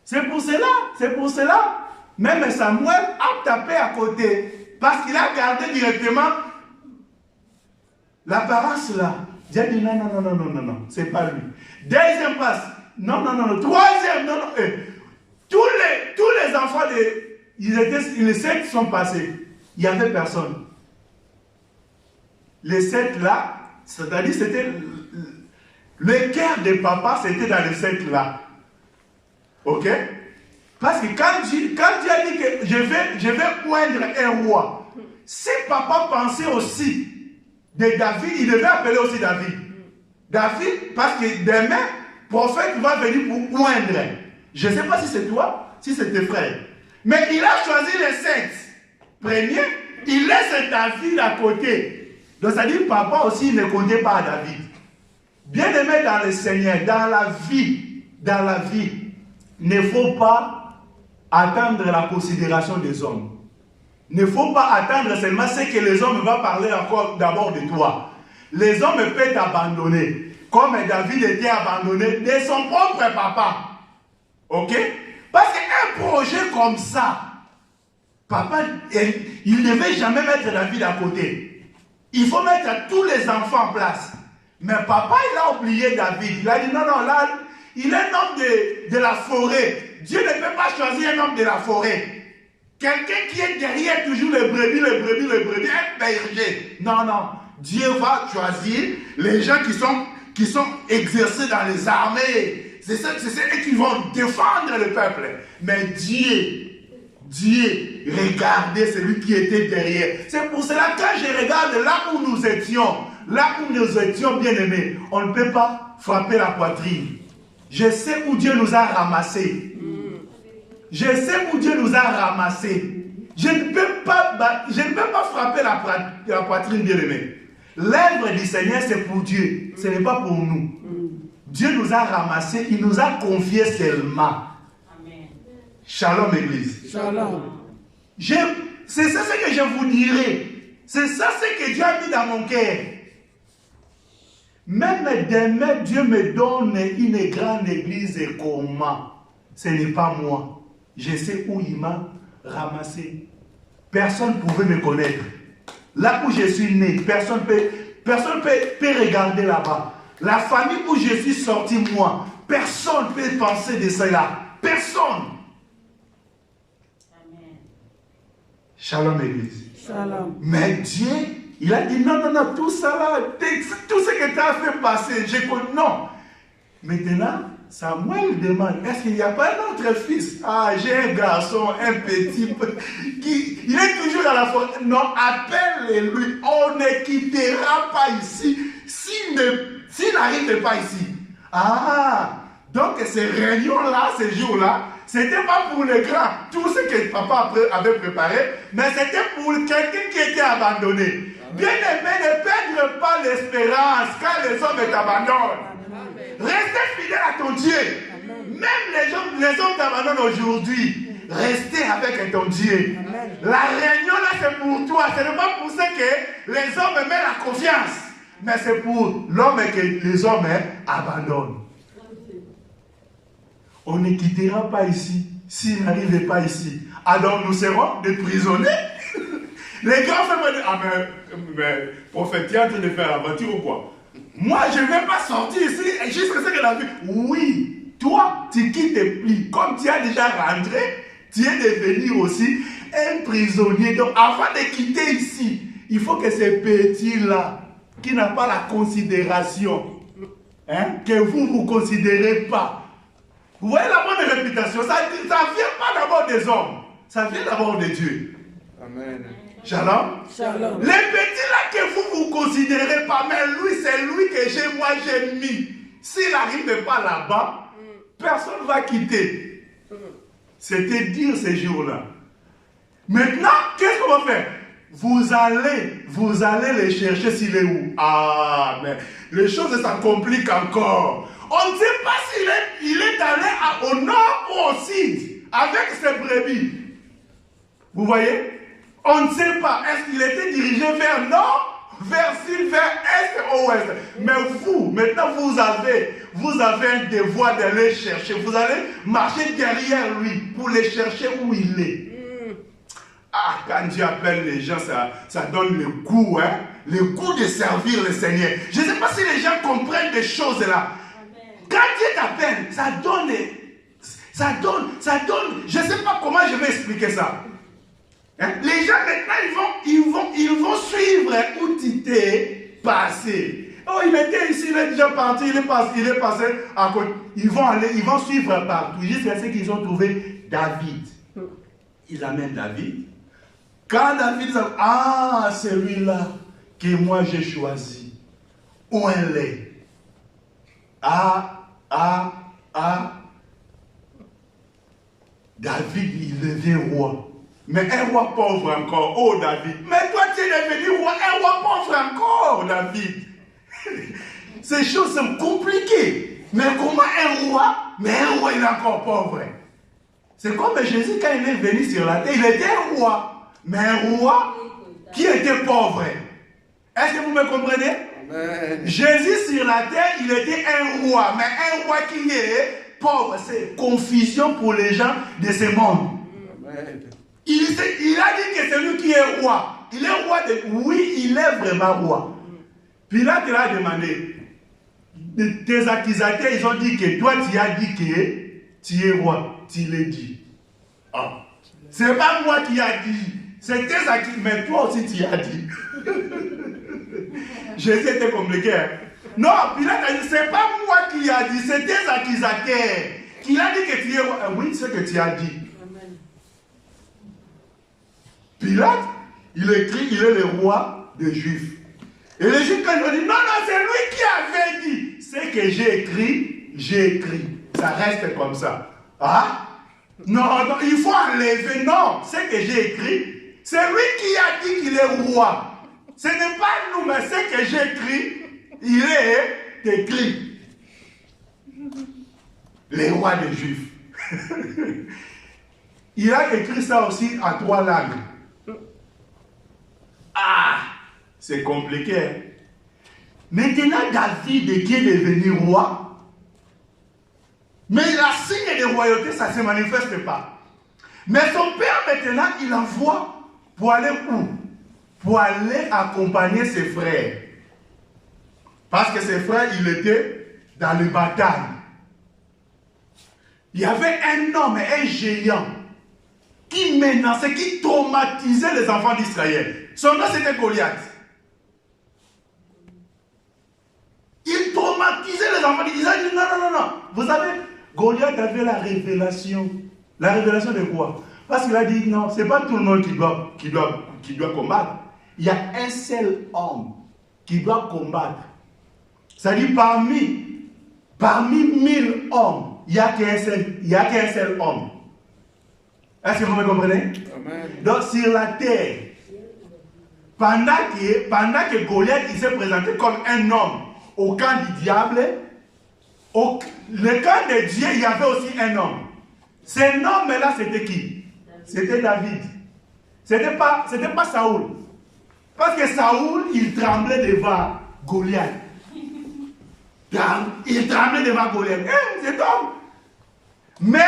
C'est pour cela, même Samuel a tapé à côté, parce qu'il a gardé directement l'apparence là. Dieu a dit non, c'est pas lui. Deuxième passe, non. Troisième, non. Tous les enfants, les 7 sont passés. Il n'y avait personne. Les 7 là, c'est-à-dire c'était le cœur de papa, c'était dans les 7 là. Ok? Parce que quand Dieu a dit que je vais poindre un roi, si papa pensait aussi de David, il devait appeler aussi David. David, parce que demain, prophète va venir pour poindre. Je ne sais pas si c'est toi, si c'est tes frères. Mais il a choisi les 7 premiers, il laisse David à côté. Donc ça dit papa aussi ne comptait pas à David. Bien aimé dans le Seigneur, dans la vie, ne faut pas attendre la considération des hommes. Ne faut pas attendre seulement ce que les hommes vont parler encore d'abord de toi. Les hommes peuvent t'abandonner, comme David était abandonné de son propre papa. Ok? Parce qu'un projet comme ça, papa, il ne devait jamais mettre David à côté. Il faut mettre tous les enfants en place. Mais papa, il a oublié David. Il a dit non, là, il est un homme de la forêt. Dieu ne peut pas choisir un homme de la forêt. Quelqu'un qui est derrière toujours les brebis, un berger. Non. Dieu va choisir les gens qui sont exercés dans les armées. C'est eux qui vont défendre le peuple. Mais Dieu regardait celui qui était derrière. C'est pour cela que quand je regarde là où nous étions bien aimés, on ne peut pas frapper la poitrine. Je sais où Dieu nous a ramassés. Je ne peux pas frapper la poitrine, bien aimé. L'œuvre du Seigneur, c'est pour Dieu. Ce n'est pas pour nous. Dieu nous a ramassés, il nous a confiés seulement. Amen. Shalom, Église. Shalom. C'est ça ce que je vous dirai. C'est ça ce que Dieu a mis dans mon cœur. Même demain, Dieu me donne une grande église et comment? Ce n'est pas moi. Je sais où il m'a ramassé. Personne ne pouvait me connaître. Là où je suis né, personne peut regarder là-bas. La famille où je suis sorti, moi, personne ne peut penser de cela. Personne. Amen. Shalom, Église. Shalom. Mais Dieu, il a dit non, tout ça là, tout ce que tu as fait passer, je connais. Non. Maintenant, Samuel demande, est-ce qu'il n'y a pas un autre fils? Ah, j'ai un garçon, un petit, il est toujours dans la forêt. Non, appelle-lui, on ne quittera pas ici s'il n'arrive pas ici. Ah, donc ces réunions-là, ces jours-là, c'était pas pour les grands, tout ce que papa avait préparé, mais c'était pour quelqu'un qui était abandonné. Bien aimé, ne perdre pas l'espérance quand les hommes t'abandonnent. Restez fidèle à ton Dieu. Amen. Même les hommes t'abandonnent aujourd'hui. Restez avec ton Dieu. Amen. La réunion là, c'est pour toi. Ce n'est pas pour ce que les hommes mettent la confiance. Mais c'est pour l'homme que les hommes abandonnent. On ne quittera pas ici s'il n'arrive pas ici. Alors nous serons des prisonniers. Les grands frères me disent, ah mais prophète, tu es en train de faire l'aventure ou quoi? Moi, je ne vais pas sortir ici jusqu'à ce que la vie... Oui, toi, tu quittes tes plis. Comme tu as déjà rentré, tu es devenu aussi un prisonnier. Donc, avant de quitter ici, il faut que ces petits-là, qui n'ont pas la considération, que vous ne considérez pas. Vous voyez la bonne réputation, ça ne vient pas d'abord des hommes, ça vient d'abord de Dieu. Amen. Shalom. Shalom. Les petits là que vous ne considérez pas, mais lui, c'est lui que j'ai mis. S'il n'arrive pas là-bas, personne ne va quitter. C'était dire ces jours-là. Maintenant, qu'est-ce qu'on va faire? vous allez les chercher s'il est où? Ah, mais les choses ça compliquent encore. On ne sait pas s'il est allé au nord ou au sud avec ses brebis. Vous voyez? On ne sait pas. Est-ce qu'il était dirigé vers nord, vers sud, vers est ou ouest? Mais vous, maintenant, vous avez un devoir d'aller chercher. Vous allez marcher derrière lui pour les chercher où il est. Ah, quand Dieu appelle les gens, ça donne le goût, hein? Le goût de servir le Seigneur. Je ne sais pas si les gens comprennent des choses là. Quand Dieu t'appelle, ça donne, je ne sais pas comment je vais expliquer ça. Hein? Les gens maintenant, ils vont suivre où tu t'es passé. Oh, il était ici, il est déjà parti, il est passé à côté. Ils vont suivre partout. Jusqu'à ce qu'ils ont trouvé David. Ils amènent David. Quand David dit, ah, c'est lui-là que moi j'ai choisi. Où elle est? David, il devient roi. Mais un roi pauvre encore. Oh, David. Mais toi, tu es devenu roi. Un roi pauvre encore, David. Ces choses sont compliquées. Mais comment un roi? Mais un roi, il est encore pauvre. C'est comme Jésus, quand il est venu sur la terre, il était un roi. Mais un roi qui était pauvre. Est-ce que vous me comprenez? Amen. Jésus sur la terre, il était un roi. Mais un roi qui est pauvre, c'est confusion pour les gens de ce monde. Amen. Il a dit que c'est lui qui est roi. Il est roi de... Oui, il est vraiment roi. Pilate l'a demandé. Tes accusateurs, ils ont dit que toi, tu as dit que tu es roi. Tu l'as dit. Oh. C'est pas moi qui a dit. C'est tes accusateurs. Mais toi aussi, tu as dit. Jésus était compliqué. Hein? Non, Pilate a dit, c'est pas moi qui a dit. C'est tes accusateurs. Qui a dit que tu es roi. Oui, c'est ce que tu as dit. Pilate, il écrit, il est le roi des Juifs. Et les Juifs, quand ils ont dit, non, c'est lui qui avait dit. C'est que j'ai écrit. Ça reste comme ça. Ah? Non, il faut enlever. Non, c'est que j'ai écrit. C'est lui qui a dit qu'il est roi. Ce n'est pas nous, mais c'est que j'ai écrit. Il est écrit. Les rois des Juifs. Il a écrit ça aussi à 3 langues. Ah, c'est compliqué. Hein? Maintenant, David qui est devenu roi, mais la signe de royauté, ça ne se manifeste pas. Mais son père, maintenant, il envoie pour aller où? Pour aller accompagner ses frères. Parce que ses frères, ils étaient dans les batailles. Il y avait un homme, un géant, qui menaçait, qui traumatisait les enfants d'Israël. Son nom, c'était Goliath. Il traumatisait les enfants d'Israël. Il a dit non. Vous savez, Goliath avait la révélation. La révélation de quoi? Parce qu'il a dit non, ce n'est pas tout le monde qui doit combattre. Il y a un seul homme qui doit combattre. C'est-à-dire parmi 1000 hommes, il n'y a qu'un seul homme. Est-ce que vous me comprenez? Amen. Donc sur la terre, pendant que Goliath il s'est présenté comme un homme au camp du diable, le camp de Dieu, il y avait aussi un homme. Cet homme-là, c'était qui? C'était David. C'était pas Saoul. Parce que Saoul, il tremblait devant Goliath. Il tremblait devant Goliath. Cet homme. Mais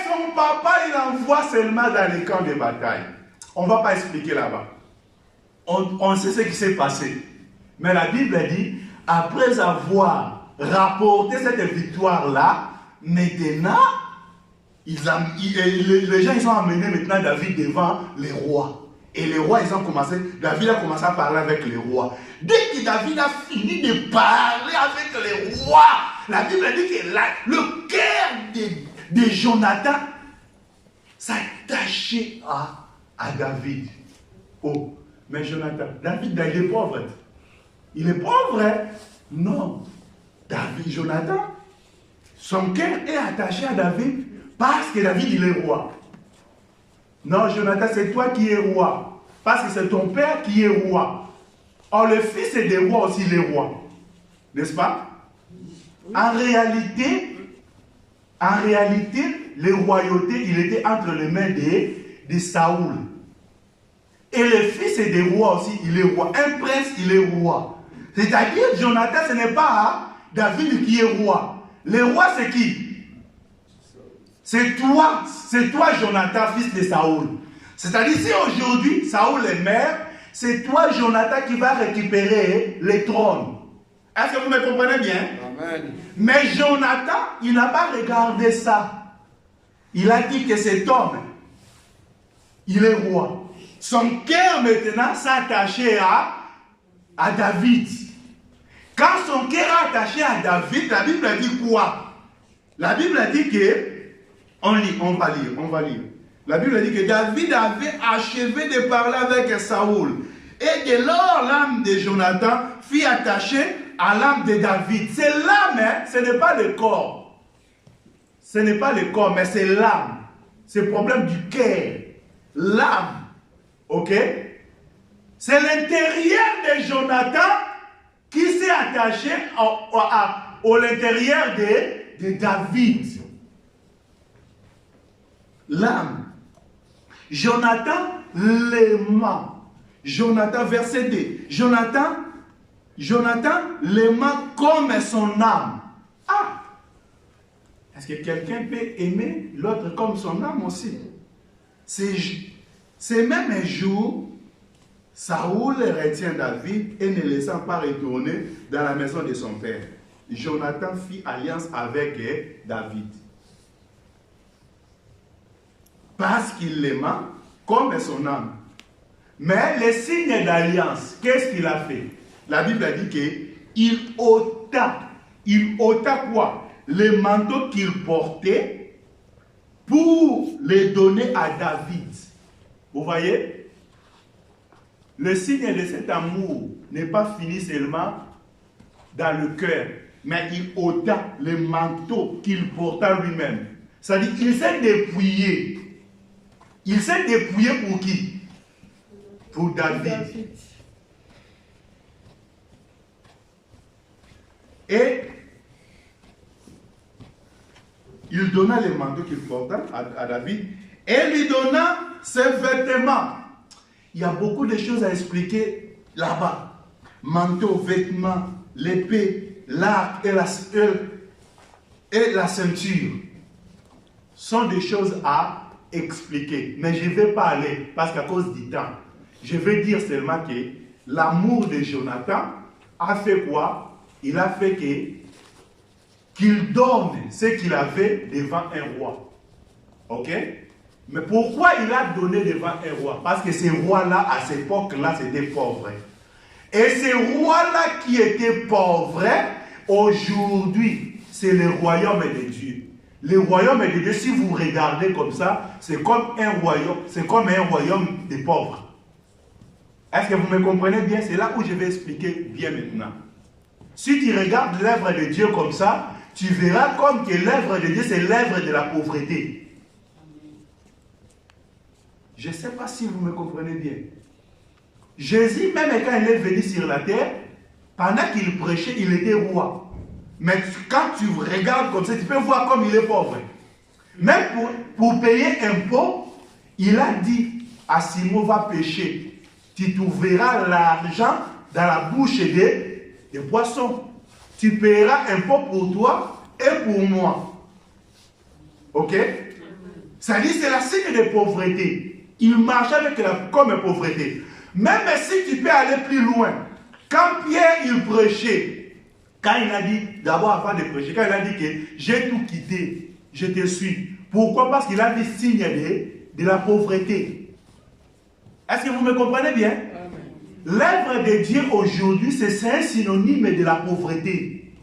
son papa, il envoie seulement dans les camps de bataille. On ne va pas expliquer là-bas. On sait ce qui s'est passé. Mais la Bible dit, après avoir rapporté cette victoire-là, maintenant, les gens ils ont amené maintenant David devant les rois. Et les rois, David a commencé à parler avec les rois. Dès que David a fini de parler avec les rois, la Bible dit que le cœur de Jonathan s'attachait à David. Oh, mais Jonathan, David, il est pauvre. Il est pauvre, hein? Non. Jonathan, son cœur est attaché à David parce que David, il est roi. Non, Jonathan, c'est toi qui es roi. parce que c'est ton père qui est roi. Or, le fils est des rois aussi, les rois. N'est-ce pas? En réalité, les royautés, il était entre les mains de Saoul. Et le fils est des rois aussi, il est roi. Un prince, il est roi. C'est-à-dire, Jonathan, ce n'est pas David qui est roi. Le roi, c'est qui? C'est toi, Jonathan, fils de Saoul. C'est-à-dire, si aujourd'hui, Saoul est maire, c'est toi, Jonathan, qui va récupérer le trône. Est-ce que vous me comprenez bien? Amen. Mais Jonathan, il n'a pas regardé ça. Il a dit que cet homme, il est roi. Son cœur maintenant s'attachait à David. Quand son cœur est attaché à David, la Bible a dit quoi? La Bible a dit que, on va lire. La Bible a dit que David avait achevé de parler avec Saoul. Et dès lors, l'âme de Jonathan fut attachée à l'âme de David. C'est l'âme, hein? Ce n'est pas le corps. Ce n'est pas le corps, mais c'est l'âme. C'est le problème du cœur. L'âme. Ok? C'est l'intérieur de Jonathan qui s'est attaché à l'intérieur de David. L'âme. Jonathan l'aima. Jonathan, verset 2. Jonathan l'aima comme son âme. Ah! Est-ce que quelqu'un peut aimer l'autre comme son âme aussi? C'est même un jour, Saoul retient David et ne laissant pas retourner dans la maison de son père. Jonathan fit alliance avec David. Parce qu'il l'aima comme son âme. Mais les signes d'alliance, qu'est-ce qu'il a fait? La Bible a dit qu'il ôta quoi? Les manteaux qu'il portait pour les donner à David. Vous voyez? Le signe de cet amour n'est pas fini seulement dans le cœur, mais il ôta les manteaux qu'il porta lui-même. C'est-à-dire qu'il s'est dépouillé. Il s'est dépouillé pour qui? Pour David. Et il donna les manteaux qu'il porta à David et lui donna ses vêtements. Il y a beaucoup de choses à expliquer là-bas. Manteau, vêtements, l'épée, l'arc et la ceinture sont des choses à expliquer. Mais je ne vais pas aller parce qu'à cause du temps. Je vais dire seulement que l'amour de Jonathan a fait quoi? Il a fait qu'il donne ce qu'il avait devant un roi. Ok? Mais pourquoi il a donné devant un roi? Parce que ces rois-là, à cette époque-là, c'était pauvre. Et ces rois-là qui étaient pauvres, aujourd'hui, c'est le royaume de Dieu. Le royaume de Dieu, si vous regardez comme ça, c'est comme un royaume des pauvres. Est-ce que vous me comprenez bien? C'est là où je vais expliquer bien maintenant. Si tu regardes l'œuvre de Dieu comme ça, tu verras comme que l'œuvre de Dieu, c'est l'œuvre de la pauvreté. Je ne sais pas si vous me comprenez bien. Jésus, même quand il est venu sur la terre, pendant qu'il prêchait, il était roi. Mais quand tu regardes comme ça, tu peux voir comme il est pauvre. Même pour payer impôt, il a dit à Simon, va pêcher. Tu trouveras l'argent dans la bouche des poissons. Tu paieras impôt pour toi et pour moi. Ok? Ça dit, c'est la signe de pauvreté. Il marche avec comme pauvreté. Même si tu peux aller plus loin, quand Pierre il prêchait, quand il a dit, d'abord avant de prêcher, quand il a dit que j'ai tout quitté, je te suis. Pourquoi? Parce qu'il a dit signe de la pauvreté. Est-ce que vous me comprenez bien? L'œuvre de Dieu aujourd'hui, c'est un synonyme de la pauvreté.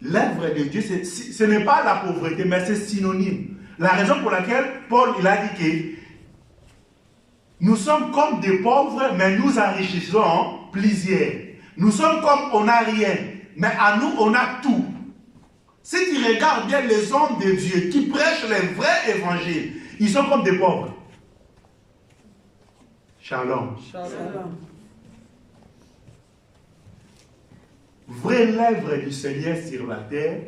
L'œuvre de Dieu, ce n'est pas la pauvreté, mais c'est synonyme. La raison pour laquelle Paul il a dit que nous sommes comme des pauvres, mais nous enrichissons plusieurs. Nous sommes comme on n'a rien, mais à nous on a tout. Si tu regardes bien les hommes de Dieu qui prêchent le vrai évangile, ils sont comme des pauvres. Shalom. Shalom. Vraie lèvre du Seigneur sur la terre,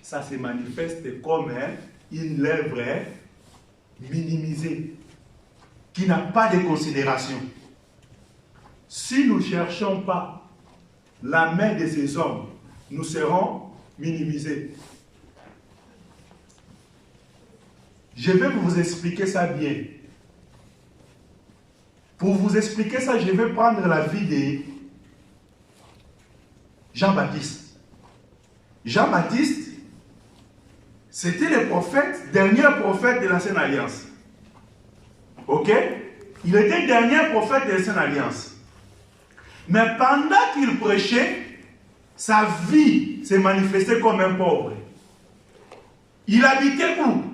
ça se manifeste comme une lèvre minimisée, qui n'a pas de considération. Si nous ne cherchons pas la main de ces hommes, nous serons minimisés. Je vais vous expliquer ça bien. Pour vous expliquer ça, je vais prendre la vie de Jean-Baptiste. Jean-Baptiste, c'était le prophète, dernier prophète de l'Ancienne Alliance. Ok? Il était le dernier prophète de l'Ancienne Alliance. Mais pendant qu'il prêchait, sa vie s'est manifestée comme un pauvre. Il habitait où?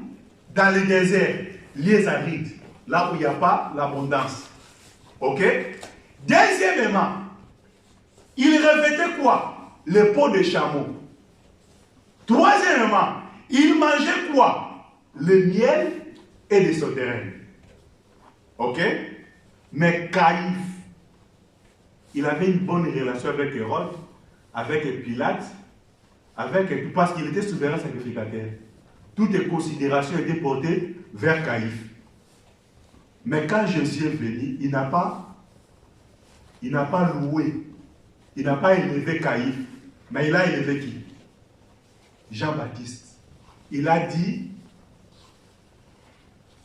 Dans le désert, liés arides, là où il n'y a pas l'abondance. Ok? Deuxièmement, il revêtait quoi? Le peau de chameau. Troisièmement, il mangeait quoi? Le miel et des sauterelles. Ok? Mais Caïphe, il avait une bonne relation avec Hérode, avec Pilate, parce qu'il était souverain sacrificateur. Toutes les considérations étaient portées vers Caïphe. Mais quand Jésus est venu, il n'a pas loué, il n'a pas élevé Caïphe, mais il a élevé qui? Jean-Baptiste. Il a dit,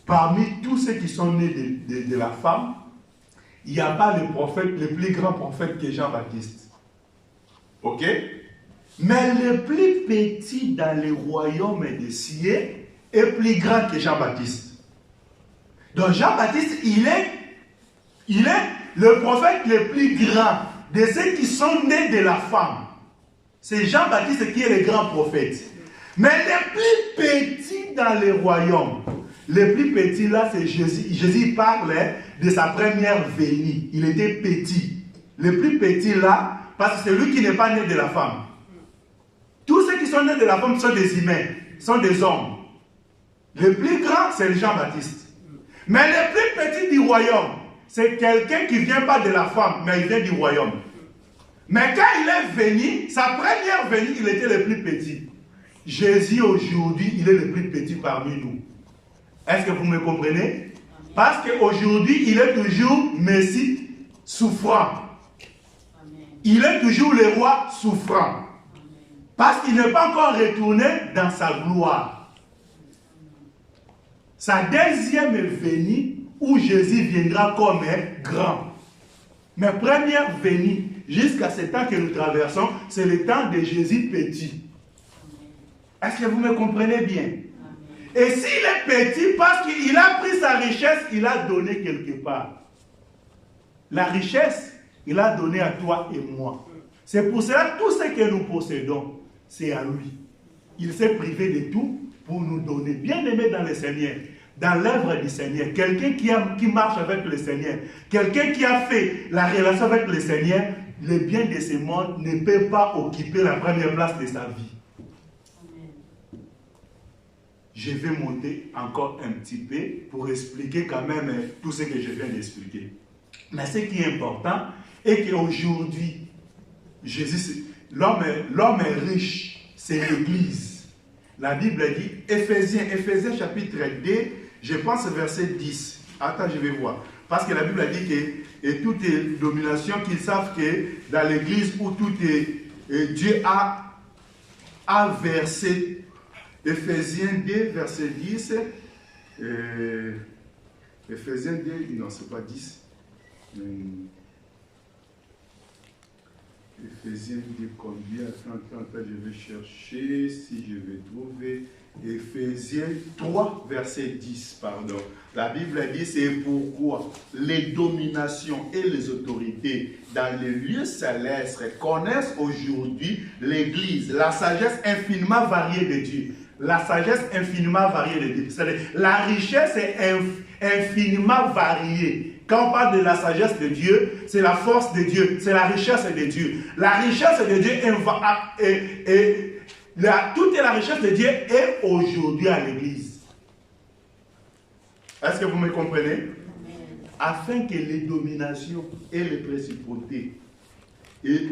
parmi tous ceux qui sont nés de la femme, il n'y a pas le plus grand prophète que Jean-Baptiste. Ok? Mais le plus petit dans le royaume des cieux est plus grand que Jean-Baptiste. Donc Jean-Baptiste, il est le prophète le plus grand de ceux qui sont nés de la femme. C'est Jean-Baptiste qui est le grand prophète. Mais le plus petit dans le royaume, le plus petit là, c'est Jésus. Jésus parle de sa première venue. Il était petit. Le plus petit là, parce que c'est lui qui n'est pas né de la femme. Tous ceux qui sont nés de la femme sont des humains, sont des hommes. Le plus grand, c'est Jean-Baptiste. Mais le plus petit du royaume, c'est quelqu'un qui ne vient pas de la femme, mais il vient du royaume. Mais quand il est venu, sa première venue, il était le plus petit. Jésus aujourd'hui, il est le plus petit parmi nous. Est-ce que vous me comprenez? Parce qu'aujourd'hui, il est toujours Messie souffrant. Il est toujours le roi souffrant. Parce qu'il n'est pas encore retourné dans sa gloire. Sa deuxième venue, où Jésus viendra comme un grand. Mais première venue, jusqu'à ce temps que nous traversons, c'est le temps de Jésus petit. Est-ce que vous me comprenez bien? Et s'il est petit, parce qu'il a pris sa richesse, il a donné quelque part. La richesse, il a donné à toi et moi. C'est pour cela que tout ce que nous possédons, c'est à lui. Il s'est privé de tout pour nous donner. Bien-aimé dans le Seigneur, dans l'œuvre du Seigneur, quelqu'un qui marche avec le Seigneur, quelqu'un qui a fait la relation avec le Seigneur, le bien de ce monde ne peut pas occuper la première place de sa vie. Je vais monter encore un petit peu pour expliquer quand même tout ce que je viens d'expliquer. Mais ce qui est important est qu'aujourd'hui, l'homme riche, c'est l'Église. La Bible dit, Éphésiens chapitre 2, je pense verset 10. Attends, je vais voir. Parce que la Bible a dit que toute domination, qu'ils savent que dans l'Église où tout est, Dieu a versé. Éphésiens 2, verset 10. Éphésiens 2, non, c'est pas 10. Éphésiens 2, combien? Attends, je vais chercher si je vais trouver. Éphésiens 3, verset 10, pardon. La Bible dit, c'est pourquoi les dominations et les autorités dans les lieux célestes connaissent aujourd'hui l'Église, la sagesse infiniment variée de Dieu. La sagesse infiniment variée de Dieu. La richesse est infiniment variée. Quand on parle de la sagesse de Dieu, c'est la force de Dieu, c'est la richesse de Dieu. La richesse de Dieu toute la richesse de Dieu est aujourd'hui à l'Église. Est-ce que vous me comprenez? afin que les dominations et les principautés, et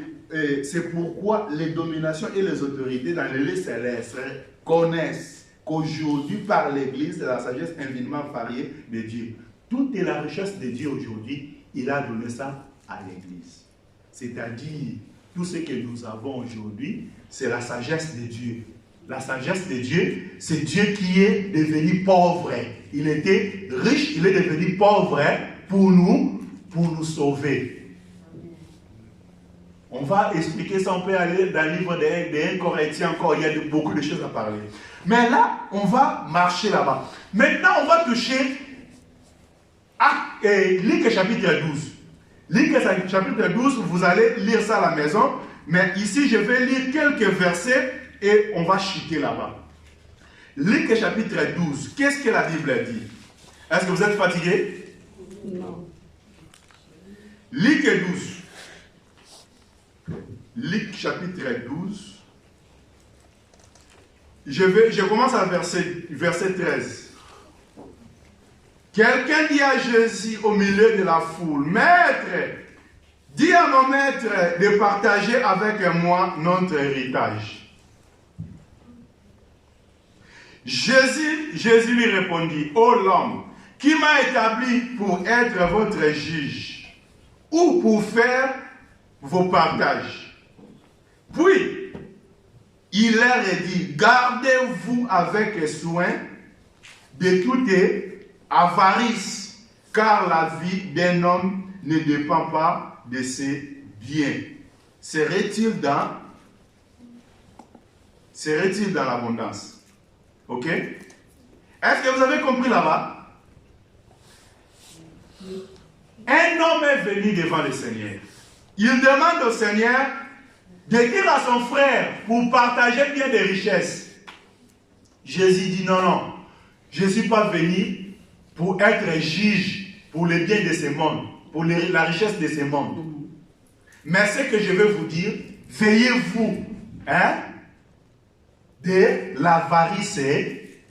c'est pourquoi les dominations et les autorités dans les lieux célestes connaissent qu'aujourd'hui, par l'Église, la sagesse infiniment variée de Dieu. Toute la richesse de Dieu aujourd'hui, il a donné ça à l'Église. C'est-à-dire, tout ce que nous avons aujourd'hui, c'est la sagesse de Dieu. La sagesse de Dieu, c'est Dieu qui est devenu pauvre. Il était riche, il est devenu pauvre pour nous sauver. On va expliquer ça, on peut aller dans le livre des 1 Corinthiens encore, il y a beaucoup de choses à parler. Mais là, on va marcher là-bas. Maintenant, on va toucher à Luc chapitre 12. Luc chapitre 12, vous allez lire ça à la maison. Mais ici, je vais lire quelques versets et on va chuter là-bas. Luc chapitre 12, qu'est-ce que la Bible dit? Est-ce que vous êtes fatigué? Non. Luc 12. Luc chapitre 12. Je commence à verset 13. Quelqu'un dit à Jésus au milieu de la foule, « Maître, dis à mon maître de partager avec moi notre héritage. » Jésus lui répondit, « Ô l'homme, qui m'a établi pour être votre juge ou pour faire vos partages? » Puis, il leur a dit, « Gardez-vous avec soin de toute avarice, car la vie d'un homme ne dépend pas de ses biens. » Serait-il dans l'abondance? Ok? Est-ce que vous avez compris là-bas? Un homme est venu devant le Seigneur. Il demande au Seigneur de dire à son frère pour partager bien des richesses. Jésus dit non, non, je ne suis pas venu pour être juge pour les biens de ce monde, pour la richesse de ce monde. Mais ce que je veux vous dire, veillez-vous de l'avarice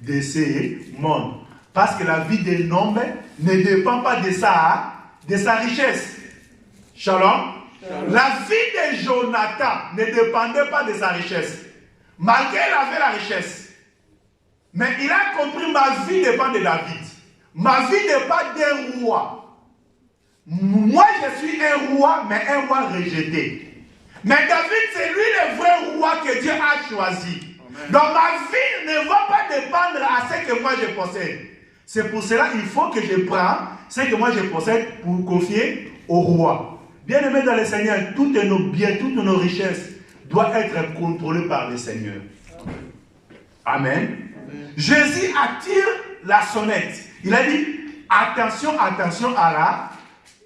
de ce monde. Parce que la vie d'un homme ne dépend pas de sa richesse. Shalom. La vie de Jonathan ne dépendait pas de sa richesse. Malgré qu'il avait la richesse. Mais il a compris, ma vie dépend de David. Ma vie dépend d'un roi. Moi, je suis un roi, mais un roi rejeté. Mais David, c'est lui le vrai roi que Dieu a choisi. Amen. Donc ma vie ne va pas dépendre à ce que moi je possède. C'est pour cela qu'il faut que je prenne ce que moi je possède pour confier au roi. Bien-aimés dans le Seigneur, tous nos biens, toutes nos richesses doivent être contrôlées par le Seigneur. Amen. Amen. Jésus attire la sonnette. Il a dit, attention, attention à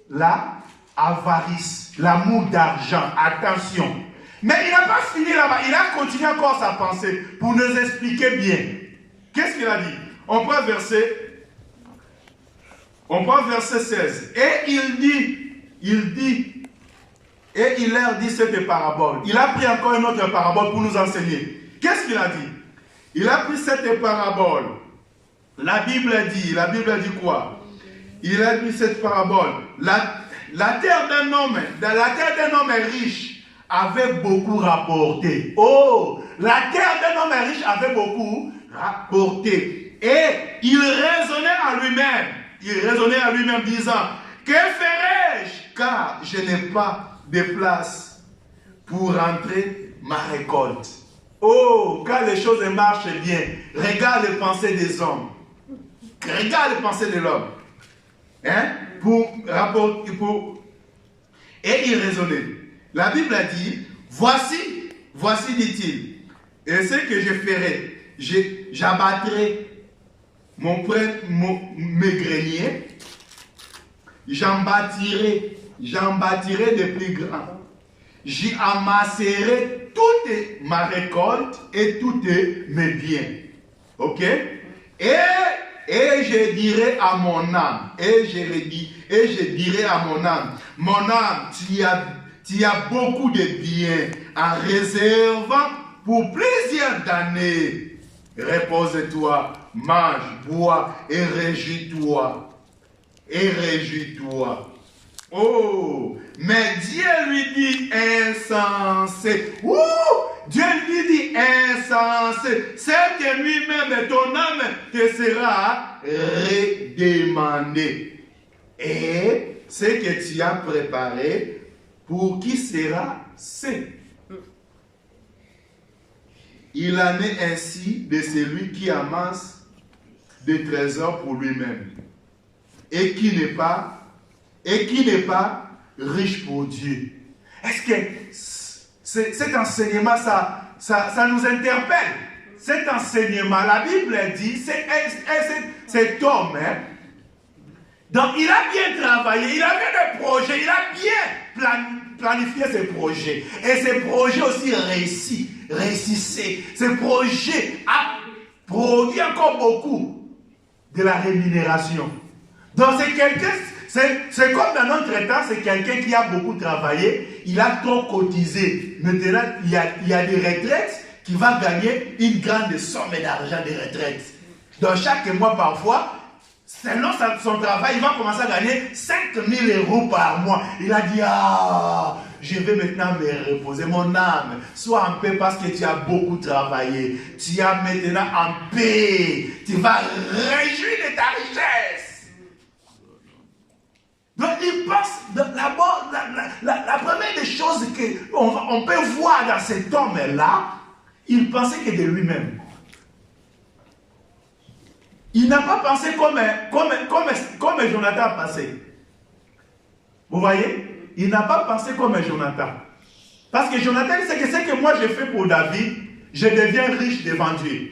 la avarice, l'amour d'argent, attention. Mais il n'a pas fini là-bas, il a continué encore sa pensée pour nous expliquer bien. Qu'est-ce qu'il a dit? On prend verset 16. Et il leur dit cette parabole. Il a pris encore une autre parabole pour nous enseigner. Qu'est-ce qu'il a dit? Il a pris cette parabole. La Bible dit quoi? Il a dit cette parabole. La terre d'un homme riche avait beaucoup rapporté. Oh, la terre d'un homme riche avait beaucoup rapporté. Et il raisonnait à lui-même disant, que ferai-je, car je n'ai pas de place pour rentrer ma récolte. Oh, quand les choses marchent bien, regarde les pensées des hommes. Regarde les pensées de l'homme. Et il raisonnait. La Bible a dit, voici dit-il, et ce que je ferai, j'abattrai mes greniers, j'en bâtirai de plus grands, j'y amasserai toute ma récolte et tous mes biens. Ok? Et je dirai à mon âme, mon âme, tu as beaucoup de biens en réserve pour plusieurs années. Repose-toi, mange, bois et réjouis-toi. et réjouis-toi. Oh, mais Dieu lui dit insensé. Ouh, Dieu lui dit insensé. C'est que lui-même, ton âme te sera redemandée. Et ce que tu as préparé, pour qui sera saint. Il en est ainsi de celui qui amasse des trésors pour lui-même et qui n'est pas riche pour Dieu. Est-ce que cet enseignement, ça nous interpelle? Cet enseignement, la Bible dit, cet homme, donc il a bien travaillé, il avait des projets, il a bien planifié ses projets. Et ses projets aussi réussissaient. Ces projets a produit encore beaucoup de la rémunération. Donc c'est quelqu'un, c'est comme dans notre temps, c'est quelqu'un qui a beaucoup travaillé, il a trop cotisé. Maintenant, il y a des retraites qui vont gagner une grande somme d'argent de retraite. Donc chaque mois parfois, selon son travail, il va commencer à gagner 5 000 € par mois. Il a dit, je vais maintenant me reposer. Mon âme, sois en paix parce que tu as beaucoup travaillé. Tu as maintenant en paix. Tu vas réjouir de ta richesse. Donc il pense, d'abord, la première des choses qu'on peut voir dans cet homme-là, il pensait que de lui-même. Il n'a pas pensé comme Jonathan a pensé. Vous voyez? Il n'a pas pensé comme Jonathan. Parce que Jonathan, c'est que ce que moi j'ai fait pour David, je deviens riche devant Dieu.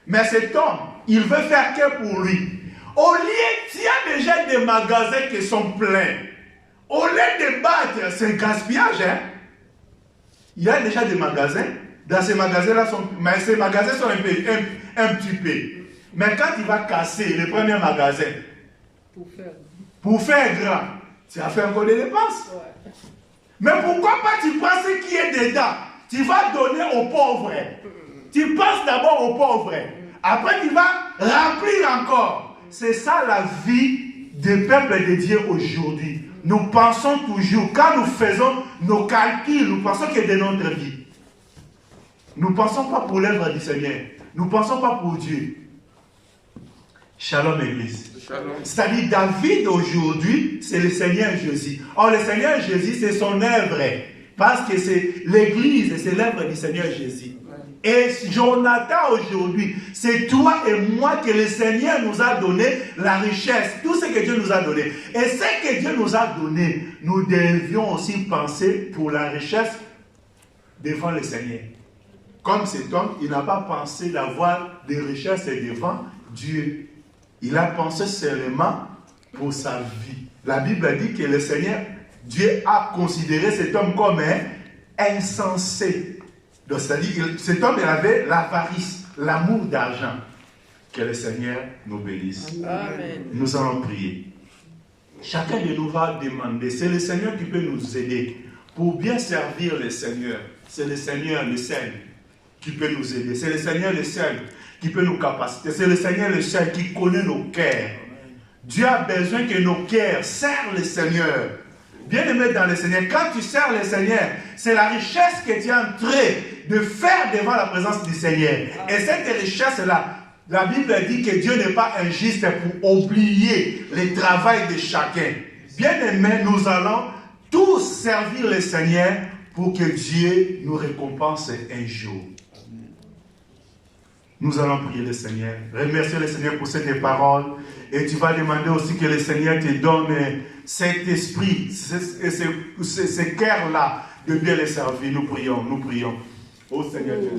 Mais cet homme, il veut faire que pour lui. Au lieu, il y a déjà des magasins qui sont pleins. Au lieu de battre, c'est un gaspillage. Hein? Il y a déjà des magasins. Dans ces magasins-là, mais ces magasins sont un petit peu. Mais quand il va casser le premier magasin, pour faire grand, tu as fait encore des dépenses. Ouais. Mais pourquoi pas tu prends ce qui est dedans, tu vas donner aux pauvres. Tu penses d'abord aux pauvres. Après tu vas remplir encore. C'est ça la vie des peuples de Dieu aujourd'hui. Nous pensons toujours, quand nous faisons nos calculs, nous pensons que de notre vie. Nous ne pensons pas pour l'œuvre du Seigneur. Nous ne pensons pas pour Dieu. Shalom Église. C'est-à-dire David aujourd'hui, c'est le Seigneur Jésus. Or le Seigneur Jésus, c'est son œuvre. Parce que c'est l'Église, c'est l'œuvre du Seigneur Jésus. Et Jonathan aujourd'hui, c'est toi et moi que le Seigneur nous a donné la richesse. Tout ce que Dieu nous a donné. Et ce que Dieu nous a donné, nous devions aussi penser pour la richesse devant le Seigneur. Comme cet homme, il n'a pas pensé d'avoir des richesses devant Dieu. Il a pensé seulement pour sa vie. La Bible dit que le Seigneur, Dieu a considéré cet homme comme insensé. Donc, c'est-à-dire que cet homme, il avait l'avarice, l'amour d'argent. Que le Seigneur nous bénisse. Amen. Nous allons prier. Chacun de nous va demander, c'est le Seigneur qui peut nous aider pour bien servir le Seigneur. C'est le Seigneur le seul qui peut nous aider. C'est le Seigneur le seul qui peut nous capaciter. C'est le Seigneur le seul qui connaît nos cœurs. Dieu a besoin que nos cœurs servent le Seigneur. Bien-aimé dans le Seigneur, quand tu sers le Seigneur, c'est la richesse que tu es en train de faire devant la présence du Seigneur. Et cette richesse-là, la Bible dit que Dieu n'est pas injuste pour oublier le travail de chacun. Bien-aimé, nous allons tous servir le Seigneur pour que Dieu nous récompense un jour. Nous allons prier le Seigneur. Remercier le Seigneur pour cette parole. Et tu vas demander aussi que le Seigneur te donne cet esprit, ce cœur-là de bien les servir. Nous prions. Oh Seigneur Dieu.